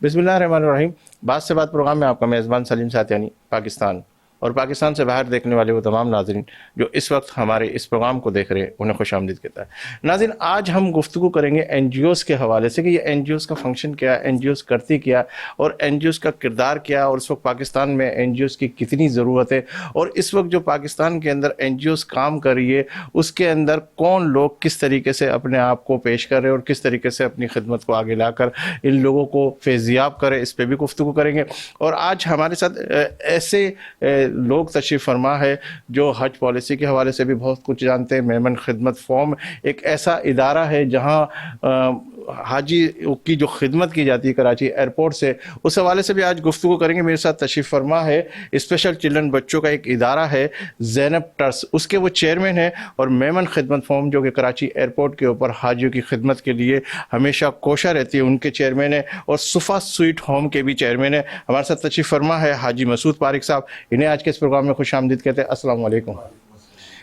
بسم اللہ الرحمن الرحیم. بات سے بات پروگرام میں آپ کا میزبان سلیم ساتیانی، پاکستان اور پاکستان سے باہر دیکھنے والے وہ تمام ناظرین جو اس وقت ہمارے اس پروگرام کو دیکھ رہے ہیں انہیں خوش آمدید کہتا ہے. ناظرین، آج ہم گفتگو کریں گے این جی اوز کے حوالے سے کہ یہ این جی اوز کا فنکشن کیا ہے، این جی اوز کرتی کیا اور این جی اوز کا کردار کیا، اور اس وقت پاکستان میں این جی اوز کی کتنی ضرورت ہے، اور اس وقت جو پاکستان کے اندر این جی اوز کام کر رہی ہے اس کے اندر کون لوگ کس طریقے سے اپنے آپ کو پیش کر رہے ہیں اور کس طریقے سے اپنی خدمت کو آگے لا کر ان لوگوں کو فیضیاب کرے، اس پہ بھی گفتگو کریں گے. اور آج ہمارے ساتھ ایسے لوگ تشریف فرما ہے جو حج پالیسی کے حوالے سے بھی بہت کچھ جانتے ہیں. میمن خدمت فورم ایک ایسا ادارہ ہے جہاں حاجی کی جو خدمت کی جاتی ہے کراچی ایئرپورٹ سے، اس حوالے سے بھی آج گفتگو کریں گے. میرے ساتھ تشریف فرما ہے اسپیشل چلڈرن بچوں کا ایک ادارہ ہے زینب ٹرسٹ، اس کے وہ چیئرمین ہیں، اور میمن خدمت فورم جو کہ کراچی ایئرپورٹ کے اوپر حاجیوں کی خدمت کے لیے ہمیشہ کوشاں رہتی ہے، ان کے چیئرمین ہیں، اور صفا سویٹ ہوم کے بھی چیئرمین ہیں. ہمارے ساتھ تشریف فرما ہے حاجی مسعود پارک صاحب، انہیں آج کے اس پروگرام میں خوش آمدید کہتے ہیں. السلام علیکم.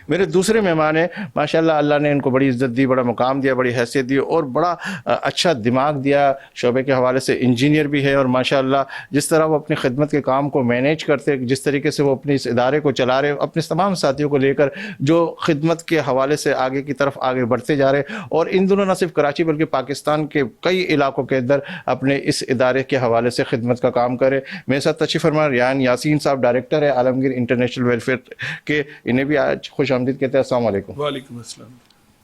میرے دوسرے مہمان ہیں، ماشاءاللہ اللہ نے ان کو بڑی عزت دی، بڑا مقام دیا، بڑی حیثیت دی، اور بڑا اچھا دماغ دیا شعبے کے حوالے سے. انجینئر بھی ہے، اور ماشاءاللہ جس طرح وہ اپنی خدمت کے کام کو مینیج کرتے، جس طریقے سے وہ اپنے اس ادارے کو چلا رہے، اپنے تمام ساتھیوں کو لے کر جو خدمت کے حوالے سے آگے کی طرف آگے بڑھتے جا رہے، اور ان دنوں نہ صرف کراچی بلکہ پاکستان کے کئی علاقوں کے اندر اپنے اس ادارے کے حوالے سے خدمت کا کام کرے. میرے ساتھ تشریف فرما ریان یاسین صاحب، ڈائریکٹر ہے عالمگیر انٹرنیشنل ویلفیئر کے، انہیں بھی آج خوش آمدید کہتے ہیں. السلام علیکم. وعلیکم السلام.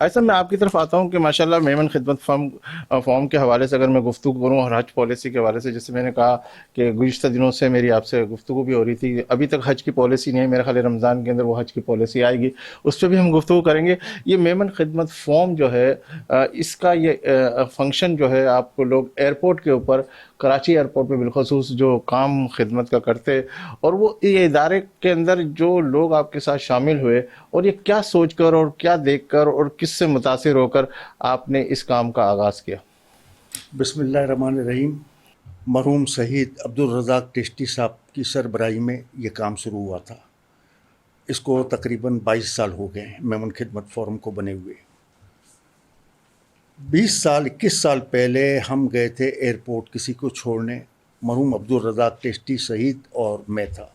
ایسا میں آپ کی طرف آتا ہوں کہ ماشاءاللہ میمن خدمت فارم کے حوالے سے اگر میں گفتگو کروں اور حج پالیسی کے حوالے سے، جیسے میں نے کہا کہ گزشتہ دنوں سے میری آپ سے گفتگو بھی ہو رہی تھی، ابھی تک حج کی پالیسی نہیں ہے، میرے خیال ہے رمضان کے اندر وہ حج کی پالیسی آئے گی، اس پہ بھی ہم گفتگو کریں گے. یہ میمن خدمت فارم جو ہے، اس کا یہ فنکشن جو ہے، آپ کو لوگ ایئرپورٹ کے اوپر، کراچی ایئرپورٹ پہ بالخصوص جو کام خدمت کا کرتے، اور وہ یہ ادارے کے اندر جو لوگ آپ کے ساتھ شامل ہوئے، اور یہ کیا سوچ کر اور کیا دیکھ کر اور کس سے متاثر ہو کر آپ نے اس کام کا آغاز کیا؟ بسم اللہ الرحمن الرحیم. مرحوم شہید عبدالرزاق ٹیسٹی صاحب کی سربراہی میں یہ کام شروع ہوا تھا. اس کو تقریباً 22 سال ہو گئے ہیں میمن خدمت فورم کو بنے ہوئے. 21 سال پہلے ہم گئے تھے ایئرپورٹ کسی کو چھوڑنے، مرحوم عبدالرزاق ٹیسٹی شہید اور میں تھا.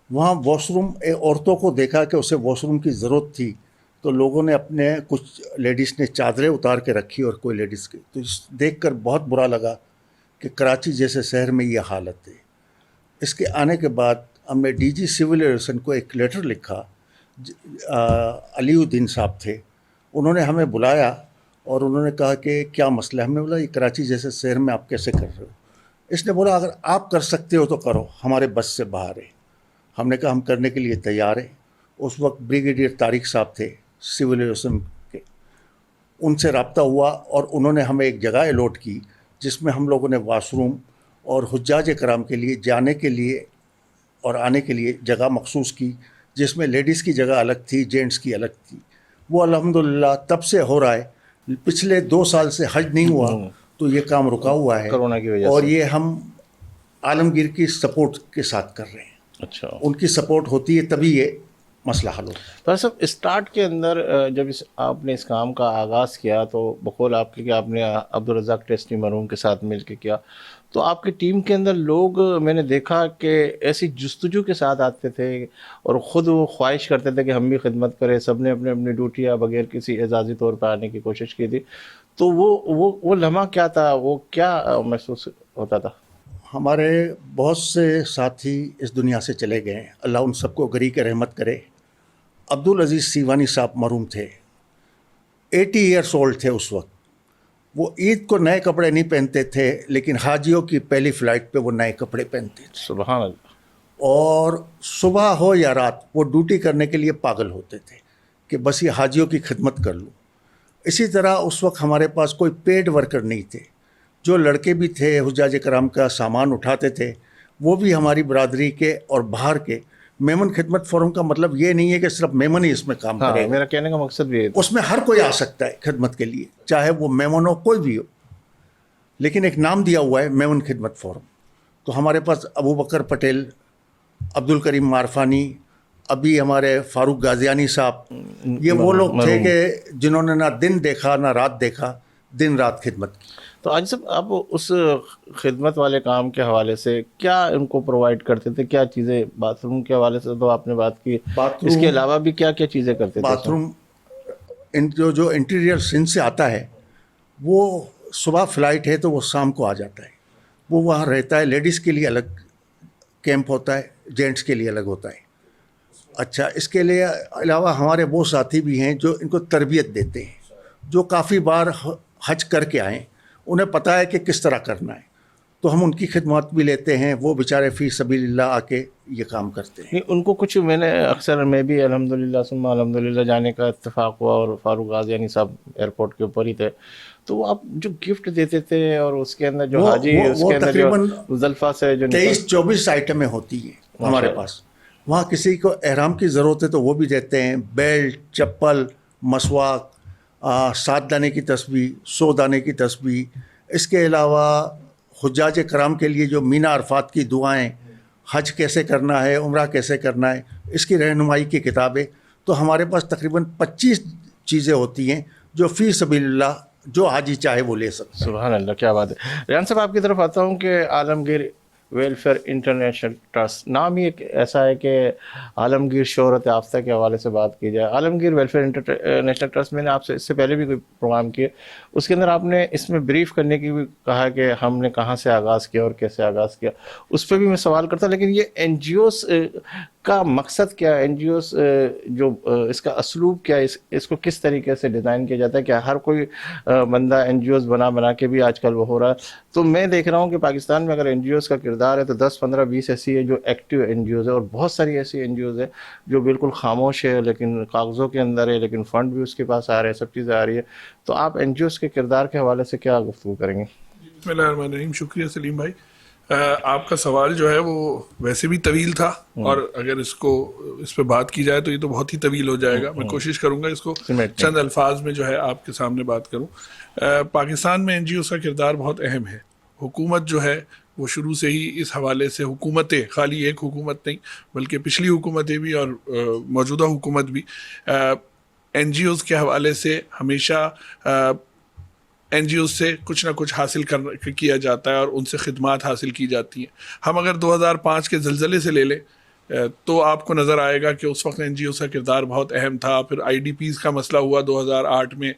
وہاں واش روم عورتوں کو دیکھا کہ اسے واش روم کی ضرورت تھی، تو لوگوں نے اپنے کچھ لیڈیز نے چادریں اتار کے رکھی اور کوئی لیڈیز کی، تو دیکھ کر بہت برا لگا کہ کراچی جیسے شہر میں یہ حالت ہے. اس کے آنے کے بعد ہم نے ڈی جی سول ایویشن کو ایک لیٹر لکھا. علی الدین صاحب تھے، انہوں نے ہمیں بلایا اور انہوں نے کہا کہ کیا مسئلہ ہے. ہم نے بولا یہ کراچی جیسے شہر میں آپ کیسے کر رہے ہو. اس نے بولا اگر آپ کر سکتے ہو تو کرو، ہمارے بس سے باہر ہے. ہم نے کہا ہم کرنے کے لیے تیار ہیں. اس وقت بریگیڈیئر طارق صاحب تھے سول ایویشن کے، ان سے رابطہ ہوا اور انہوں نے ہمیں ایک جگہ الاٹ کی جس میں ہم لوگوں نے واش روم اور حجاج کرام کے لیے جانے کے لیے اور آنے کے لیے جگہ مخصوص کی، جس میں لیڈیز کی جگہ الگ تھی، جینٹس کی الگ تھی. وہ الحمدللہ تب سے ہو رہا ہے. پچھلے 2 سال سے حج نہیں ہوا تو یہ کام رکا ہوا ہے، کرونا کی وجہ سے، اور یہ ہم عالمگیر کی سپورٹ کے ساتھ کر رہے ہیں. اچھا، ان کی سپورٹ ہوتی ہے تبھی یہ مسئلہ حل ہوتا ہے. تو صاحب اسٹارٹ کے اندر جب آپ نے اس کام کا آغاز کیا تو بقول آپ کی کہ آپ نے عبدالرزاق ٹیسٹی مرحوم کے ساتھ مل کے کیا، تو آپ کی ٹیم کے اندر لوگ میں نے دیکھا کہ ایسی جستجو کے ساتھ آتے تھے اور خود وہ خواہش کرتے تھے کہ ہم بھی خدمت کریں. سب نے اپنے اپنی ڈیوٹیاں بغیر کسی اعزازی طور پر آنے کی کوشش کی تھی. تو وہ لمحہ کیا تھا، وہ کیا محسوس ہوتا تھا؟ ہمارے بہت سے ساتھی اس دنیا سے چلے گئے ہیں، اللہ ان سب کو گری کے رحمت کرے. عبدالعزیز سیوانی صاحب مرحوم تھے، 80 ایئرس اولڈ تھے اس وقت. وہ عید کو نئے کپڑے نہیں پہنتے تھے، لیکن حاجیوں کی پہلی فلائٹ پہ وہ نئے کپڑے پہنتے تھے. سبحان اللہ. اور صبح ہو یا رات وہ ڈیوٹی کرنے کے لیے پاگل ہوتے تھے کہ بس یہ حاجیوں کی خدمت کر لوں. اسی طرح اس وقت ہمارے پاس کوئی پیڈ ورکر نہیں تھے. جو لڑکے بھی تھے حجاج کرام کا سامان اٹھاتے تھے، وہ بھی ہماری برادری کے اور باہر کے. میمن خدمت فورم کا مطلب یہ نہیں ہے کہ صرف میمن ہی اس میں کام کرے. میرا کہنے کا مقصد بھی ہے، اس میں ہر کوئی آ سکتا ہے خدمت کے لیے، چاہے وہ میمن ہو کوئی بھی ہو، لیکن ایک نام دیا ہوا ہے میمن خدمت فورم. تو ہمارے پاس ابو بکر پٹیل، عبدالکریم معرفانی، ابھی ہمارے فاروق غازیانی صاحب، یہ وہ لوگ تھے کہ جنہوں نے نہ دن دیکھا نہ رات دیکھا، دن رات خدمت کی. تو آج صاحب آپ اس خدمت والے کام کے حوالے سے کیا ان کو پرووائڈ کرتے تھے, کیا چیزیں, باتھ روم کے حوالے سے تو آپ نے بات کی, باتھ اس کے روم علاوہ بھی کیا کیا چیزیں کرتے تھے؟ باتھ روم جو انٹیریئر سندھ سے آتا ہے وہ صبح فلائٹ ہے تو وہ شام کو آ جاتا ہے, وہ وہاں رہتا ہے. لیڈیز کے لیے الگ کیمپ ہوتا ہے, جینٹس کے لیے الگ ہوتا ہے. اچھا, اس کے لیے علاوہ ہمارے وہ ساتھی بھی ہیں جو ان کو تربیت دیتے ہیں, جو کافی بار حج کر کے آئیں, انہیں پتہ ہے کہ کس طرح کرنا ہے, تو ہم ان کی خدمات بھی لیتے ہیں. وہ بیچارے فی سبیل اللہ آ کے یہ کام کرتے ہیں. نہیں, ان کو کچھ میں نے اکثر میں بھی الحمدللہ ثم الحمدللہ جانے کا اتفاق ہوا, اور فاروق غازیانی صاحب ایئرپورٹ کے اوپر ہی تھے, تو وہ آپ جو گفٹ دیتے تھے, اور اس کے اندر جو حاجی, اس کے اندر جو مزدلفہ سے جو 23-24 آئٹمیں ہوتی ہیں ہمارے پاس. وہاں کسی کو احرام کی ضرورت ہے تو وہ بھی دیتے ہیں, بیلٹ, چپل, مسواک, 7 دانے کی تسبیح, 100 دانے کی تسبیح. اس کے علاوہ حجاج کرام کے لیے جو مینا عرفات کی دعائیں, حج کیسے کرنا ہے, عمرہ کیسے کرنا ہے, اس کی رہنمائی کی کتابیں. تو ہمارے پاس تقریباً 25 چیزیں ہوتی ہیں جو فی سبیل اللہ جو حاجی چاہے وہ لے سکتا ہے. سبحان اللہ, کیا بات ہے. ریان صاحب, آپ کی طرف آتا ہوں کہ عالمگیر ویلفیئر انٹرنیشنل ٹرسٹ نام ہی ایک ایسا ہے کہ عالمگیر شہرت یافتہ کے حوالے سے بات کی جائے. عالمگیر ویلفیئر انٹرنیشنل ٹرسٹ, میں نے آپ سے اس سے پہلے بھی کوئی پروگرام کیے, اس کے اندر آپ نے اس میں بریف کرنے کی بھی کہا کہ ہم نے کہاں سے آغاز کیا اور کیسے آغاز کیا, اس پہ بھی میں سوال کرتا. لیکن یہ این جی اوز کا مقصد کیا ہے, این جی اوز جو اس کا اسلوب کیا ہے, اس کو کس طریقے سے ڈیزائن کیا جاتا ہے؟ کیا ہر کوئی بندہ این جی اوز بنا کے بھی آج کل وہ ہو رہا ہے؟ تو میں دیکھ رہا ہوں کہ پاکستان میں اگر این جی اوز کا کردار ہے تو 10-15-20 ایسی ہے جو ایکٹیو این جی اوز ہے, اور بہت ساری ایسی این جی اوز ہے جو بالکل خاموش ہے, لیکن کاغذوں کے اندر ہے, لیکن فنڈ بھی اس کے پاس آ رہے ہیں, سب چیزیں آ رہی ہے. تو آپ این جی اوز کے کردار کے حوالے سے کیا گفتگو کریں گے؟ بسم اللہ الرحمن الرحیم. شکریہ سلیم بھائی. آپ کا سوال جو ہے وہ ویسے بھی طویل تھا, اور اگر اس پہ بات کی جائے تو یہ تو بہت ہی طویل ہو جائے گا. میں کوشش کروں گا اس کو چند الفاظ میں جو ہے آپ کے سامنے بات کروں. پاکستان میں این جی اوز کا کردار بہت اہم ہے. حکومت جو ہے وہ شروع سے ہی اس حوالے سے, حکومتیں, خالی ایک حکومت نہیں بلکہ پچھلی حکومتیں بھی اور موجودہ حکومت بھی, این جی اوز کے حوالے سے ہمیشہ این جی اوز سے کچھ نہ کچھ حاصل کیا جاتا ہے اور ان سے خدمات حاصل کی جاتی ہیں. ہم اگر 2005 کے زلزلے سے لے لیں تو آپ کو نظر آئے گا کہ اس وقت این جی اوز کا کردار بہت اہم تھا. پھر آئی ڈی پیز کا مسئلہ ہوا 2008 میں,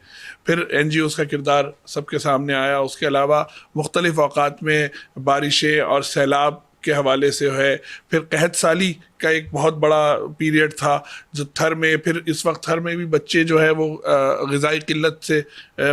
پھر این جی اوز کا کردار سب کے سامنے آیا. اس کے علاوہ مختلف اوقات میں بارشیں اور سیلاب کے حوالے سے ہے, پھر قحط سالی کا ایک بہت بڑا پیریڈ تھا جو تھر میں, پھر اس وقت تھر میں بھی بچے جو ہے وہ غذائی قلت سے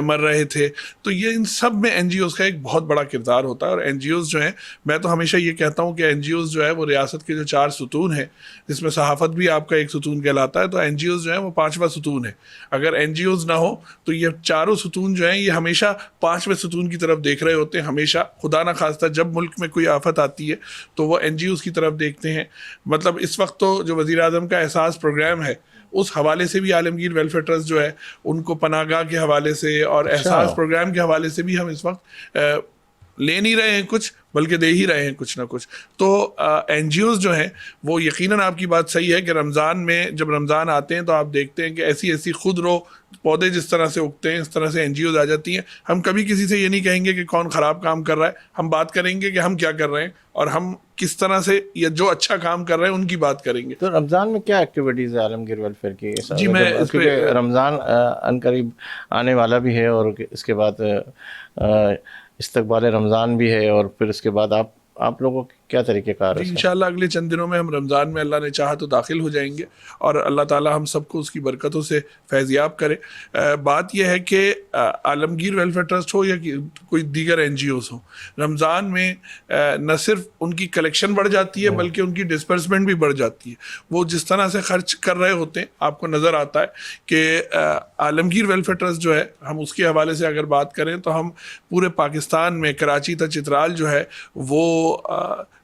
مر رہے تھے. تو یہ ان سب میں این جی اوز کا ایک بہت بڑا کردار ہوتا ہے. اور این جی اوز جو ہیں, میں تو ہمیشہ یہ کہتا ہوں کہ این جی اوز جو ہے وہ ریاست کے جو 4 ستون ہیں, جس میں صحافت بھی آپ کا ایک ستون کہلاتا ہے, تو این جی اوز جو ہیں وہ 5واں ستون ہے. اگر این جی اوز نہ ہو تو یہ چاروں ستون جو ہیں یہ ہمیشہ 5ویں ستون کی طرف دیکھ رہے ہوتے ہیں. ہمیشہ خدا نہ خواستہ جب ملک میں کوئی آفت آتی ہے تو وہ این جی اوز کی طرف دیکھتے ہیں. مطلب اس وقت تو جو وزیر اعظم کا احساس پروگرام ہے اس حوالے سے بھی عالمگیر ویلفیئر ٹرسٹ جو ہے ان کو پناہ گاہ کے حوالے سے اور احساس پروگرام کے حوالے سے بھی ہم اس وقت لے نہیں رہے ہیں کچھ, بلکہ دے ہی رہے ہیں کچھ نہ کچھ. تو این جی اوز جو ہیں وہ یقیناً آپ کی بات صحیح ہے کہ رمضان میں جب رمضان آتے ہیں تو آپ دیکھتے ہیں کہ ایسی خود رو پودے جس طرح سے اگتے ہیں اس طرح سے این جی اوز آ جاتی ہیں. ہم کبھی کسی سے یہ نہیں کہیں گے کہ کون خراب کام کر رہا ہے, ہم بات کریں گے کہ ہم کیا کر رہے ہیں اور ہم کس طرح سے یا جو اچھا کام کر رہے ہیں ان کی بات کریں گے. تو رمضان میں کیا ایکٹیویٹیز ہے عالمگیر ویلفیئر کی؟ جی میں کیونکہ رمضان ان قریب آنے والا بھی ہے, اور اس کے بعد استقبال رمضان بھی ہے, اور پھر اس کے بعد آپ لوگوں کی کیا طریقہ کار ہے؟ انشاءاللہ اگلے چند دنوں میں ہم رمضان میں اللہ نے چاہا تو داخل ہو جائیں گے, اور اللہ تعالی ہم سب کو اس کی برکتوں سے فیضیاب کرے. بات یہ ہے کہ عالمگیر ویلفیئر ٹرسٹ ہو یا کوئی دیگر این جی اوز ہوں, رمضان میں نہ صرف ان کی کلیکشن بڑھ جاتی ہے بلکہ ان کی ڈسپرسمنٹ بھی بڑھ جاتی ہے. وہ جس طرح سے خرچ کر رہے ہوتے ہیں آپ کو نظر آتا ہے کہ عالمگیر ویلفیئر ٹرسٹ جو ہے, ہم اس کے حوالے سے اگر بات کریں تو ہم پورے پاکستان میں کراچی تا چترال جو ہے وہ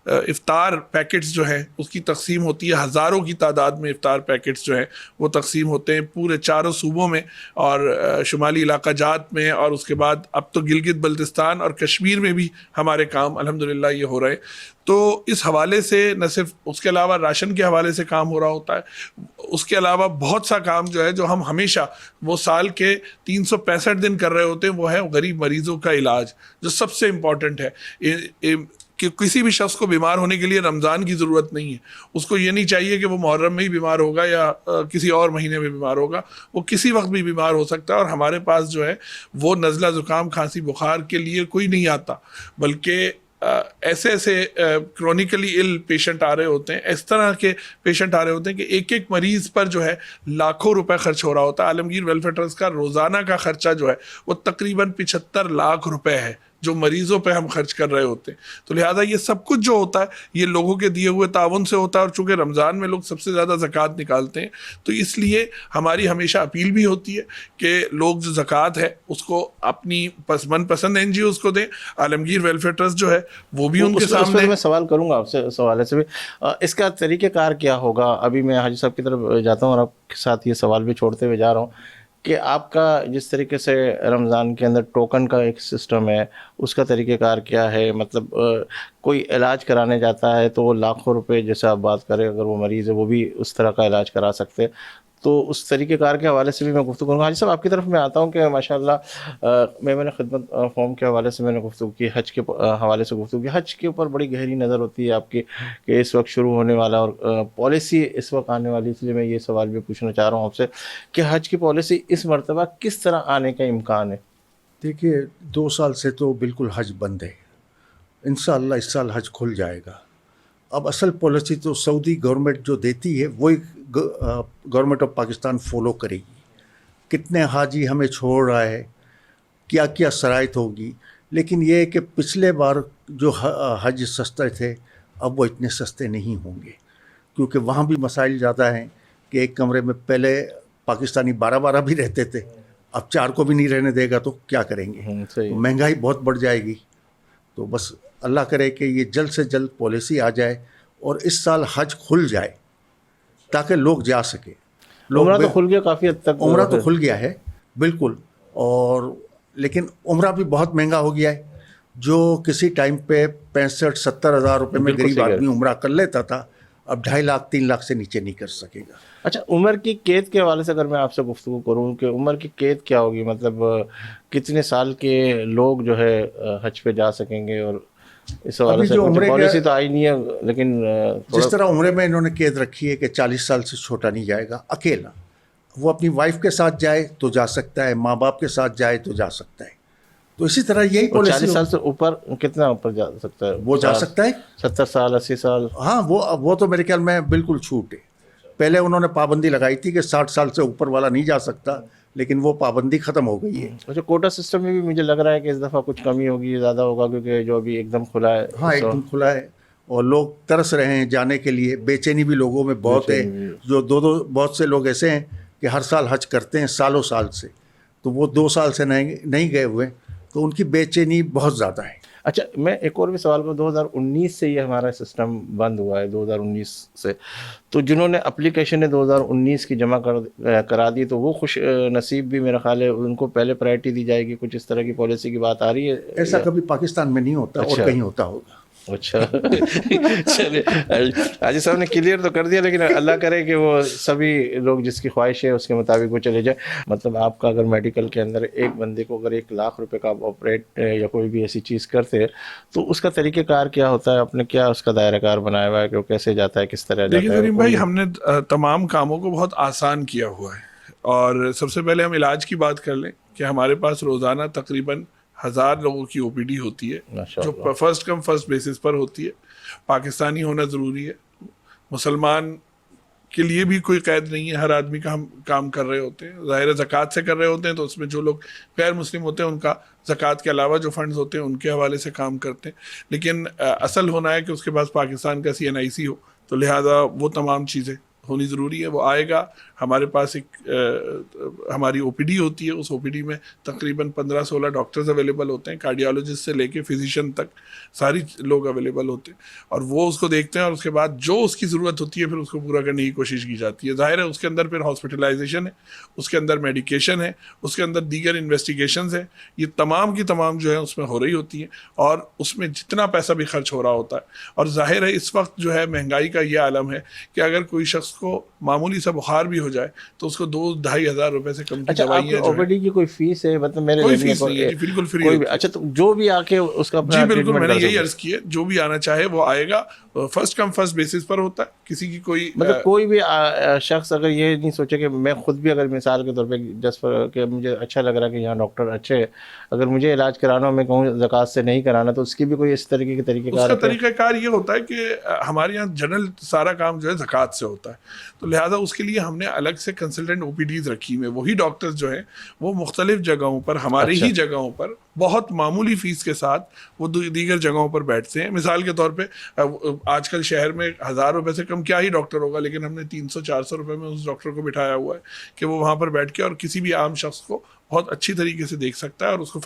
افطار پیکٹس جو ہیں اس کی تقسیم ہوتی ہے، ہزاروں کی تعداد میں افطار پیکٹس جو ہیں وہ تقسیم ہوتے ہیں پورے 4 صوبوں میں اور شمالی علاقہ جات میں، اور اس کے بعد اب تو گلگت بلتستان اور کشمیر میں بھی ہمارے کام الحمدللہ یہ ہو رہے ہیں۔ تو اس حوالے سے نہ صرف اس کے علاوہ راشن کے حوالے سے کام ہو رہا ہوتا ہے، اس کے علاوہ بہت سا کام جو ہے جو ہم ہمیشہ وہ سال کے 365 دن کر رہے ہوتے ہیں، وہ ہے غریب مریضوں کا علاج، جو سب سے امپورٹنٹ ہے کہ کسی بھی شخص کو بیمار ہونے کے لیے رمضان کی ضرورت نہیں ہے، اس کو یہ نہیں چاہیے کہ وہ محرم میں ہی بیمار ہوگا یا کسی اور مہینے میں بیمار ہوگا، وہ کسی وقت بھی بیمار ہو سکتا ہے۔ اور ہمارے پاس جو ہے وہ نزلہ زکام کھانسی بخار کے لیے کوئی نہیں آتا، بلکہ ایسے کرونیکلی ال پیشنٹ آ رہے ہوتے ہیں، اس طرح کے پیشنٹ آ رہے ہوتے ہیں کہ ایک ایک مریض پر جو ہے لاکھوں روپے خرچ ہو رہا ہوتا ہے۔ عالمگیر ویلفیئر ٹرسٹ کا روزانہ کا خرچہ جو ہے وہ تقریباً 75 لاکھ روپے ہے جو مریضوں پہ ہم خرچ کر رہے ہوتے ہیں۔ تو لہٰذا یہ سب کچھ جو ہوتا ہے یہ لوگوں کے دیے ہوئے تعاون سے ہوتا ہے، اور چونکہ رمضان میں لوگ سب سے زیادہ زکوٰۃ نکالتے ہیں تو اس لیے ہماری ہمیشہ اپیل بھی ہوتی ہے کہ لوگ جو زکوٰۃ ہے اس کو اپنی من پسند این جی اوز کو دیں۔ عالمگیر ویلفیئر ٹرسٹ جو ہے وہ بھی ان کے سامنے، میں سوال کروں گا آپ سے اس حوالے سے بھی، اس کا طریقہ کار کیا ہوگا؟ ابھی میں حاجی صاحب کی طرف جاتا ہوں اور آپ کے ساتھ یہ سوال بھی چھوڑتے ہوئے جا رہا ہوں کہ آپ کا جس طریقے سے رمضان کے اندر ٹوکن کا ایک سسٹم ہے، اس کا طریقہ کار کیا ہے؟ مطلب کوئی علاج کرانے جاتا ہے تو وہ لاکھوں روپے جیسے آپ بات کریں، اگر وہ مریض ہے وہ بھی اس طرح کا علاج کرا سکتے ہیں، تو اس طریقہ کار کے حوالے سے بھی میں گفتگو کروں گا۔ حاجی صاحب آپ کی طرف میں آتا ہوں کہ ماشاءاللہ میں نے خدمت فارم کے حوالے سے میں نے گفتگو کی، حج کے حوالے سے گفتگو کی، حج کے اوپر بڑی گہری نظر ہوتی ہے آپ کی کہ اس وقت شروع ہونے والا اور پالیسی اس وقت آنے والی، اس لیے میں یہ سوال بھی پوچھنا چاہ رہا ہوں آپ سے کہ حج کی پالیسی اس مرتبہ کس طرح آنے کا امکان ہے؟ دیکھیے 2 سال سے تو بالکل حج بند ہے، انشاءاللہ اس سال حج کھل جائے گا۔ اب اصل پالیسی تو سعودی گورنمنٹ جو دیتی ہے وہی گورنمنٹ آف پاکستان فالو کرے گی، کتنے حاجی ہمیں چھوڑ رہا ہے، کیا کیا شرائط ہوگی، لیکن یہ ہے کہ پچھلے بار جو حج سستے تھے اب وہ اتنے سستے نہیں ہوں گے، کیونکہ وہاں بھی مسائل زیادہ ہیں کہ ایک کمرے میں پہلے پاکستانی 12 بھی رہتے تھے، اب 4 کو بھی نہیں رہنے دے گا تو کیا کریں گے؟ تو مہنگائی بہت بڑھ جائے گی۔ تو بس اللہ کرے کہ یہ جلد سے جلد پالیسی آ جائے اور اس سال حج کھل جائے تاکہ لوگ جا سکیں۔ عمرہ تو کھل گیا کافی حد تک، عمرہ تو کھل گیا ہے بالکل، اور لیکن عمرہ بھی بہت مہنگا ہو گیا ہے۔ جو کسی ٹائم پہ 65-70 ہزار روپے میں غریب آدمی عمرہ کر لیتا تھا اب 2.5 لاکھ 3 لاکھ سے نیچے نہیں کر سکے گا۔ اچھا، عمر کی قید کے حوالے سے اگر میں آپ سے گفتگو کروں کہ عمر کی قید کیا ہوگی، مطلب کتنے سال کے لوگ جو ہے حج پہ جا سکیں گے؟ اور اس حوالے سے پالیسی تو آئی نہیں ہے، لیکن جس طرح عمرے میں انہوں نے قید رکھی ہے کہ 40 سال سے چھوٹا نہیں جائے گا اکیلا، وہ اپنی وائف کے ساتھ جائے تو جا سکتا ہے، ماں باپ کے ساتھ جائے تو جا سکتا ہے، تو اسی طرح یہی پالیسی۔ 40 سال سے اوپر کتنا اوپر جا سکتا ہے؟ وہ جا سکتا ہے 70 سال 80 سال؟ ہاں وہ تو میرے خیال میں بالکل چھوٹ ہے۔ پہلے انہوں نے پابندی لگائی تھی کہ 60 سال سے اوپر والا نہیں جا سکتا، لیکن وہ پابندی ختم ہو گئی ہے۔ اچھا، کوٹا سسٹم میں بھی مجھے لگ رہا ہے کہ اس دفعہ کچھ کمی ہوگی، زیادہ ہوگا، کیونکہ جو ابھی ایک دم کھلا ہے۔ ہاں ایک دم کھلا ہے اور لوگ ترس رہے ہیں جانے کے لیے، بے چینی بھی لوگوں میں بہت ہے، جو بہت سے لوگ ایسے ہیں کہ ہر سال حج کرتے ہیں سالوں سال سے، تو وہ 2 سال سے نہیں گئے ہوئے، تو ان کی بے چینی بہت زیادہ ہے۔ اچھا، میں ایک اور بھی سوال کروں، 2019 سے یہ ہمارا سسٹم بند ہوا ہے، 2019 سے، تو جنہوں نے اپلیکیشن 2019 کی جمع کرا دی تو وہ خوش نصیب بھی میرا خیال ہے ان کو پہلے پرائرٹی دی جائے گی، کچھ اس طرح کی پالیسی کی بات آ رہی ہے؟ ایسا کبھی پاکستان میں نہیں ہوتا، اور کہیں ہوتا ہوگا۔ اچھا چلے، حاجی صاحب نے کلیئر تو کر دیا، لیکن اللہ کرے کہ وہ سبھی لوگ جس کی خواہش ہے اس کے مطابق وہ چلے جائے۔ مطلب آپ کا اگر میڈیکل کے اندر ایک بندے کو اگر 1 لاکھ روپے کا آپریٹ یا کوئی بھی ایسی چیز کرتے تو اس کا طریقہ کار کیا ہوتا ہے؟ آپ نے کیا اس کا دائرہ کار بنایا ہوا ہے کہ وہ کیسے جاتا ہے، کس طرح جاتا ہے؟ دیکھیے کریم بھائی، ہم نے تمام کاموں کو بہت آسان کیا ہوا ہے، اور سب سے پہلے ہم علاج کی بات کر لیں کہ ہمارے پاس روزانہ تقریباً 1000 لوگوں کی او پی ڈی ہوتی ہے، جو فرسٹ کم فرسٹ بیسس پر ہوتی ہے۔ پاکستانی ہونا ضروری ہے، مسلمان کے لیے بھی کوئی قید نہیں ہے، ہر آدمی کا ہم کام کر رہے ہوتے ہیں۔ ظاہر زکوٰۃ سے کر رہے ہوتے ہیں تو اس میں جو لوگ غیر مسلم ہوتے ہیں ان کا زکوٰۃ کے علاوہ جو فنڈز ہوتے ہیں ان کے حوالے سے کام کرتے ہیں، لیکن اصل ہونا ہے کہ اس کے پاس پاکستان کا CNIC ہو، تو لہٰذا وہ تمام چیزیں ہونی ضروری ہے. وہ آئے گا, ہمارے پاس ایک ہماری او پی ڈی ہوتی ہے, اس او پی ڈی میں تقریباً 15-16 ڈاکٹرز اویلیبل ہوتے ہیں, کارڈیالوجسٹ سے لے کے فزیشین تک ساری لوگ اویلیبل ہوتے ہیں, اور وہ اس کو دیکھتے ہیں, اور اس کے بعد جو اس کی ضرورت ہوتی ہے پھر اس کو پورا کرنے کی کوشش کی جاتی ہے. ظاہر ہے اس کے اندر پھر ہاسپٹلائزیشن ہے, اس کے اندر میڈیکیشن ہے, اس کے اندر دیگر انویسٹیگیشنز ہیں, یہ تمام کی تمام جو ہے اس میں ہو رہی ہوتی ہیں, اور اس میں جتنا پیسہ بھی خرچ ہو رہا ہوتا ہے. اور ظاہر ہے اس وقت جو ہے مہنگائی کا یہ عالم ہے کہ اگر کوئی شخص کو معمولی سا بخار بھی ہو جائے تو اس کو 2-2.5 ہزار روپے سے کم کی دوائیاں او پی ڈی کی کوئی فیس ہے؟ مطلب میرے کوئی فیس نہیں ہے جی, بالکل فری. اچھا, تو جو بھی آ کے اس کا جی بالکل, میں نے یہی عرض کی ہے, جو بھی آنا چاہے وہ آئے گا, فرسٹ کم فرسٹ بیسس پر ہوتا ہے. کسی کی کوئی مطلب کوئی بھی شخص اگر یہ نہیں سوچے کہ میں خود بھی اگر مثال کے طور پہ جس پر کہ مجھے اچھا لگ رہا ہے کہ یہاں ڈاکٹر اچھے ہیں, اگر مجھے علاج کرانا میں کہوں زکوٰۃ سے نہیں کرانا, تو اس کی بھی کوئی اس طریقے کے طریقہ کار؟ اس کا طریقہ کار یہ ہوتا ہے کہ ہمارے یہاں جنرل سارا کام جو ہے زکوٰۃ سے ہوتا ہے, تو لہٰذا اس کے لیے ہم نے الگ سے کنسلٹنٹ او پی ڈیز رکھی ہوئی ہیں. وہی ڈاکٹرز جو ہیں وہ مختلف جگہوں پر, ہماری ہی جگہوں پر بہت معمولی فیس کے ساتھ وہ دیگر جگہوں پر بیٹھتے ہیں. مثال کے طور پہ آج کل شہر میں 1000 روپے سے کم کیا ہی ڈاکٹر ہوگا, لیکن ہم نے 300-400 روپے میں اس ڈاکٹر کو بٹھایا ہوا ہے کہ وہ وہاں پر بیٹھ کے اور کسی بھی عام شخص کو بہت اچھی طریقے سے دیکھ سکتا ہے اور اس کو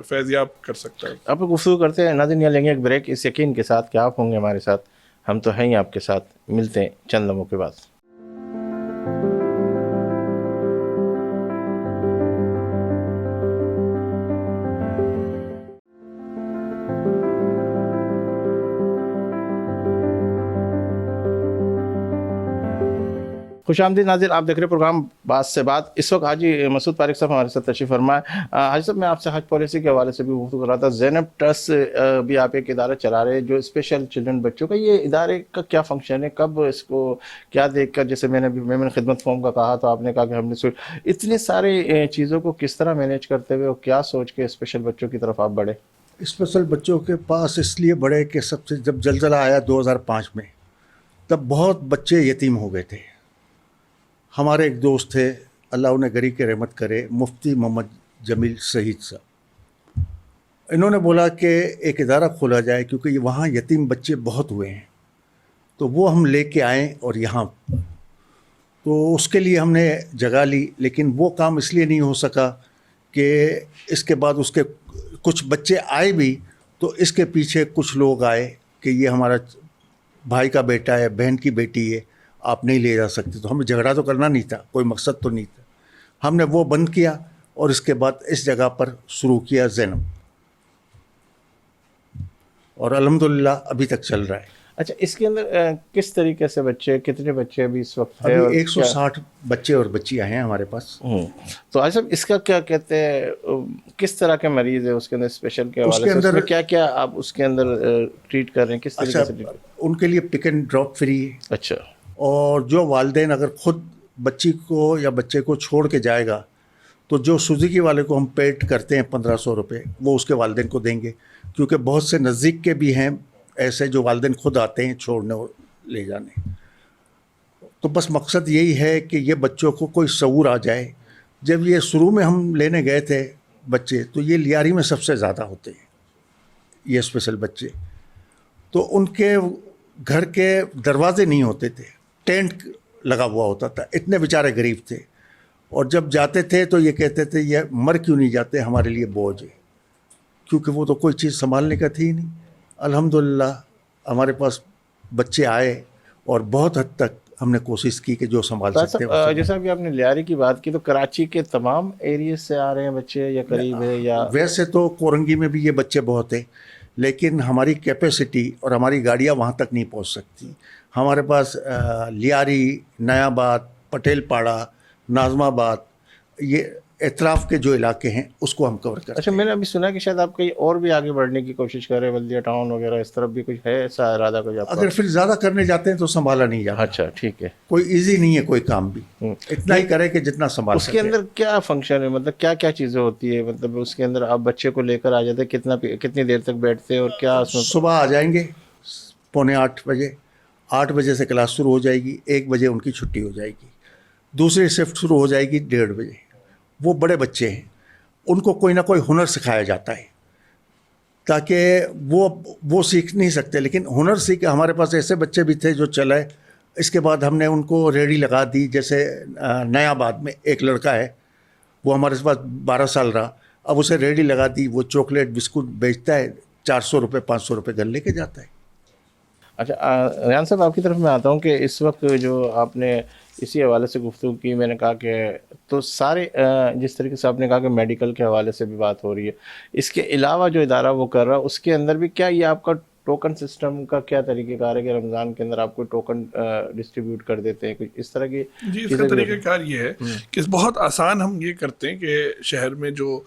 فیضیاب کر سکتا ہے. آپ گفتگو کرتے ہیں. ناظرین یہ لیں گے ایک بریک, اس یقین کے ساتھ کہ آپ ہوں گے ہمارے ساتھ, ہم تو ہیں ہی آپ کے ساتھ. ملتے ہیں چند لمحوں کے بعد. خوش آمدید ناظرین, آپ دیکھ رہے پروگرام بات سے بات. اس وقت حاجی مسعود طارق صاحب ہمارے ساتھ تشریف فرما ہے. حاجی صاحب, میں آپ سے حج پالیسی کے حوالے سے بھی گفتگو کر رہا تھا. زینب ٹرسٹ بھی آپ ایک ادارہ چلا رہے ہیں جو اسپیشل چلڈرن بچوں کا, یہ ادارے کا کیا فنکشن ہے, کب اس کو کیا دیکھ کر, جیسے میں نے خدمت فارم کا کہا تو آپ نے کہا کہ ہم نے اتنے سارے چیزوں کو کس طرح مینیج کرتے ہوئے اور کیا سوچ کے اسپیشل بچوں کی طرف آپ بڑھے؟ اسپیشل بچوں کے پاس اس لیے بڑھے کہ سب سے جب زلزلہ آیا 2005 میں, تب بہت بچے یتیم ہو گئے تھے. ہمارے ایک دوست تھے, اللہ انہیں گری کے رحمت کرے, مفتی محمد جمیل شہید صاحب, انہوں نے بولا کہ ایک ادارہ کھولا جائے کیونکہ وہاں یتیم بچے بہت ہوئے ہیں, تو وہ ہم لے کے آئیں اور یہاں, تو اس کے لیے ہم نے جگہ لی. لیکن وہ کام اس لیے نہیں ہو سکا کہ اس کے بعد اس کے کچھ بچے آئے بھی, تو اس کے پیچھے کچھ لوگ آئے کہ یہ ہمارا بھائی کا بیٹا ہے, بہن کی بیٹی ہے, آپ نہیں لے جا سکتے. تو ہمیں جھگڑا تو کرنا نہیں تھا, کوئی مقصد تو نہیں تھا. ہم نے وہ بند کیا اور اس کے بعد اس جگہ پر شروع کیا زینب, اور الحمدللہ ابھی تک چل رہا ہے. اچھا, اس کے اندر کس طریقے سے بچے, کتنے بچے ابھی اس وقت ہیں؟ ابھی 160 بچے اور بچیاں ہیں ہمارے پاس. تو آج صاحب اس کا کیا کہتے ہیں, کس طرح کے مریض ہے اس کے اندر اسپیشل کے حوالے سے, اس میں کیا کیا آپ اس کے اندر ٹریٹ کر رہے ہیں, کس طریقے سے ٹریٹ؟ ان کے لیے پک اینڈ ڈراپ فری ہے. اچھا. اور جو والدین اگر خود بچی کو یا بچے کو چھوڑ کے جائے گا, تو جو سوزوکی والے کو ہم پیڈ کرتے ہیں 1500 روپے, وہ اس کے والدین کو دیں گے, کیونکہ بہت سے نزدیک کے بھی ہیں ایسے جو والدین خود آتے ہیں چھوڑنے اور لے جانے. تو بس مقصد یہی ہے کہ یہ بچوں کو کوئی شعور آ جائے. جب یہ شروع میں ہم لینے گئے تھے بچے, تو یہ لیاری میں سب سے زیادہ ہوتے ہیں یہ اسپیشل بچے, تو ان کے گھر کے دروازے نہیں ہوتے تھے, ٹینٹ لگا ہوا ہوتا تھا, اتنے بیچارے غریب تھے. اور جب جاتے تھے تو یہ کہتے تھے یہ مر کیوں نہیں جاتے, ہمارے لیے بوجھ ہے, کیونکہ وہ تو کوئی چیز سنبھالنے کا تھی ہی نہیں. الحمدللہ ہمارے پاس بچے آئے اور بہت حد تک ہم نے کوشش کی کہ جو سنبھال سکتے ہیں. جیسا کہ آپ نے لیاری کی بات کی, تو کراچی کے تمام ایریز سے آ رہے ہیں بچے یا قریب ہے, یا ویسے تو کورنگی میں بھی یہ بچے بہت ہیں, لیکن ہماری کیپیسٹی اور ہماری گاڑیاں وہاں تک نہیں پہنچ سکتی. ہمارے پاس لیاری, نیا آباد, پٹیل پاڑا, ناظم آباد, یہ اطراف کے جو علاقے ہیں اس کو ہم کور کرتے ہیں. اچھا, میں نے ابھی سنا کہ شاید آپ کہیں اور بھی آگے بڑھنے کی کوشش کر رہے ہیں, بلدیہ ٹاؤن وغیرہ, اس طرف بھی کچھ ہے ایسا ارادہ کچھ آپ کا؟ اگر پھر زیادہ کرنے جاتے ہیں تو سنبھالا نہیں جاتا. اچھا ٹھیک ہے. کوئی ایزی نہیں ہے کوئی کام بھی, اتنا ہی کرے کہ جتنا سنبھال سکے. اس کے اندر کیا فنکشن ہے, مطلب کیا کیا چیزیں ہوتی ہے, مطلب اس کے اندر آپ بچے کو لے کر آ جاتے ہیں, کتنی دیر تک بیٹھتے ہیں, اور کیا صبح آ جائیں گے 7:45 بجے, 8 بجے سے کلاس شروع ہو جائے گی, 1 بجے ان کی چھٹی ہو جائے گی, دوسری شفٹ شروع ہو جائے گی 1:30 بجے. وہ بڑے بچے ہیں, ان کو کوئی نہ کوئی ہنر سکھایا جاتا ہے, تاکہ وہ سیکھ نہیں سکتے, لیکن ہنر سیکھ. ہمارے پاس ایسے بچے بھی تھے جو چلے اس کے بعد ہم نے ان کو ریڑھی لگا دی. جیسے نیا آباد میں ایک لڑکا ہے, وہ ہمارے پاس 12 سال رہا, اب اسے ریڑھی لگا دی, وہ چاکلیٹ بسکٹ بیچتا ہے, 400 روپے 500 روپے گھر لے کے جاتا ہے. اچھا ریان صاحب, آپ کی طرف میں آتا ہوں کہ اس وقت جو آپ نے اسی حوالے سے گفتگو کی, میں نے کہا کہ تو سارے جس طریقے سے آپ نے کہا کہ میڈیکل کے حوالے سے بھی بات ہو رہی ہے, اس کے علاوہ جو ادارہ وہ کر رہا اس کے اندر بھی کیا یہ آپ کا ٹوکن سسٹم کا کیا طریقہ کار ہے کہ رمضان کے اندر آپ کو ٹوکن ڈسٹریبیوٹ کر دیتے ہیں, کچھ اس طرح کی؟ جی, اس کا طریقہ کار یہ ہے کہ بہت آسان ہم یہ کرتے ہیں کہ شہر میں جو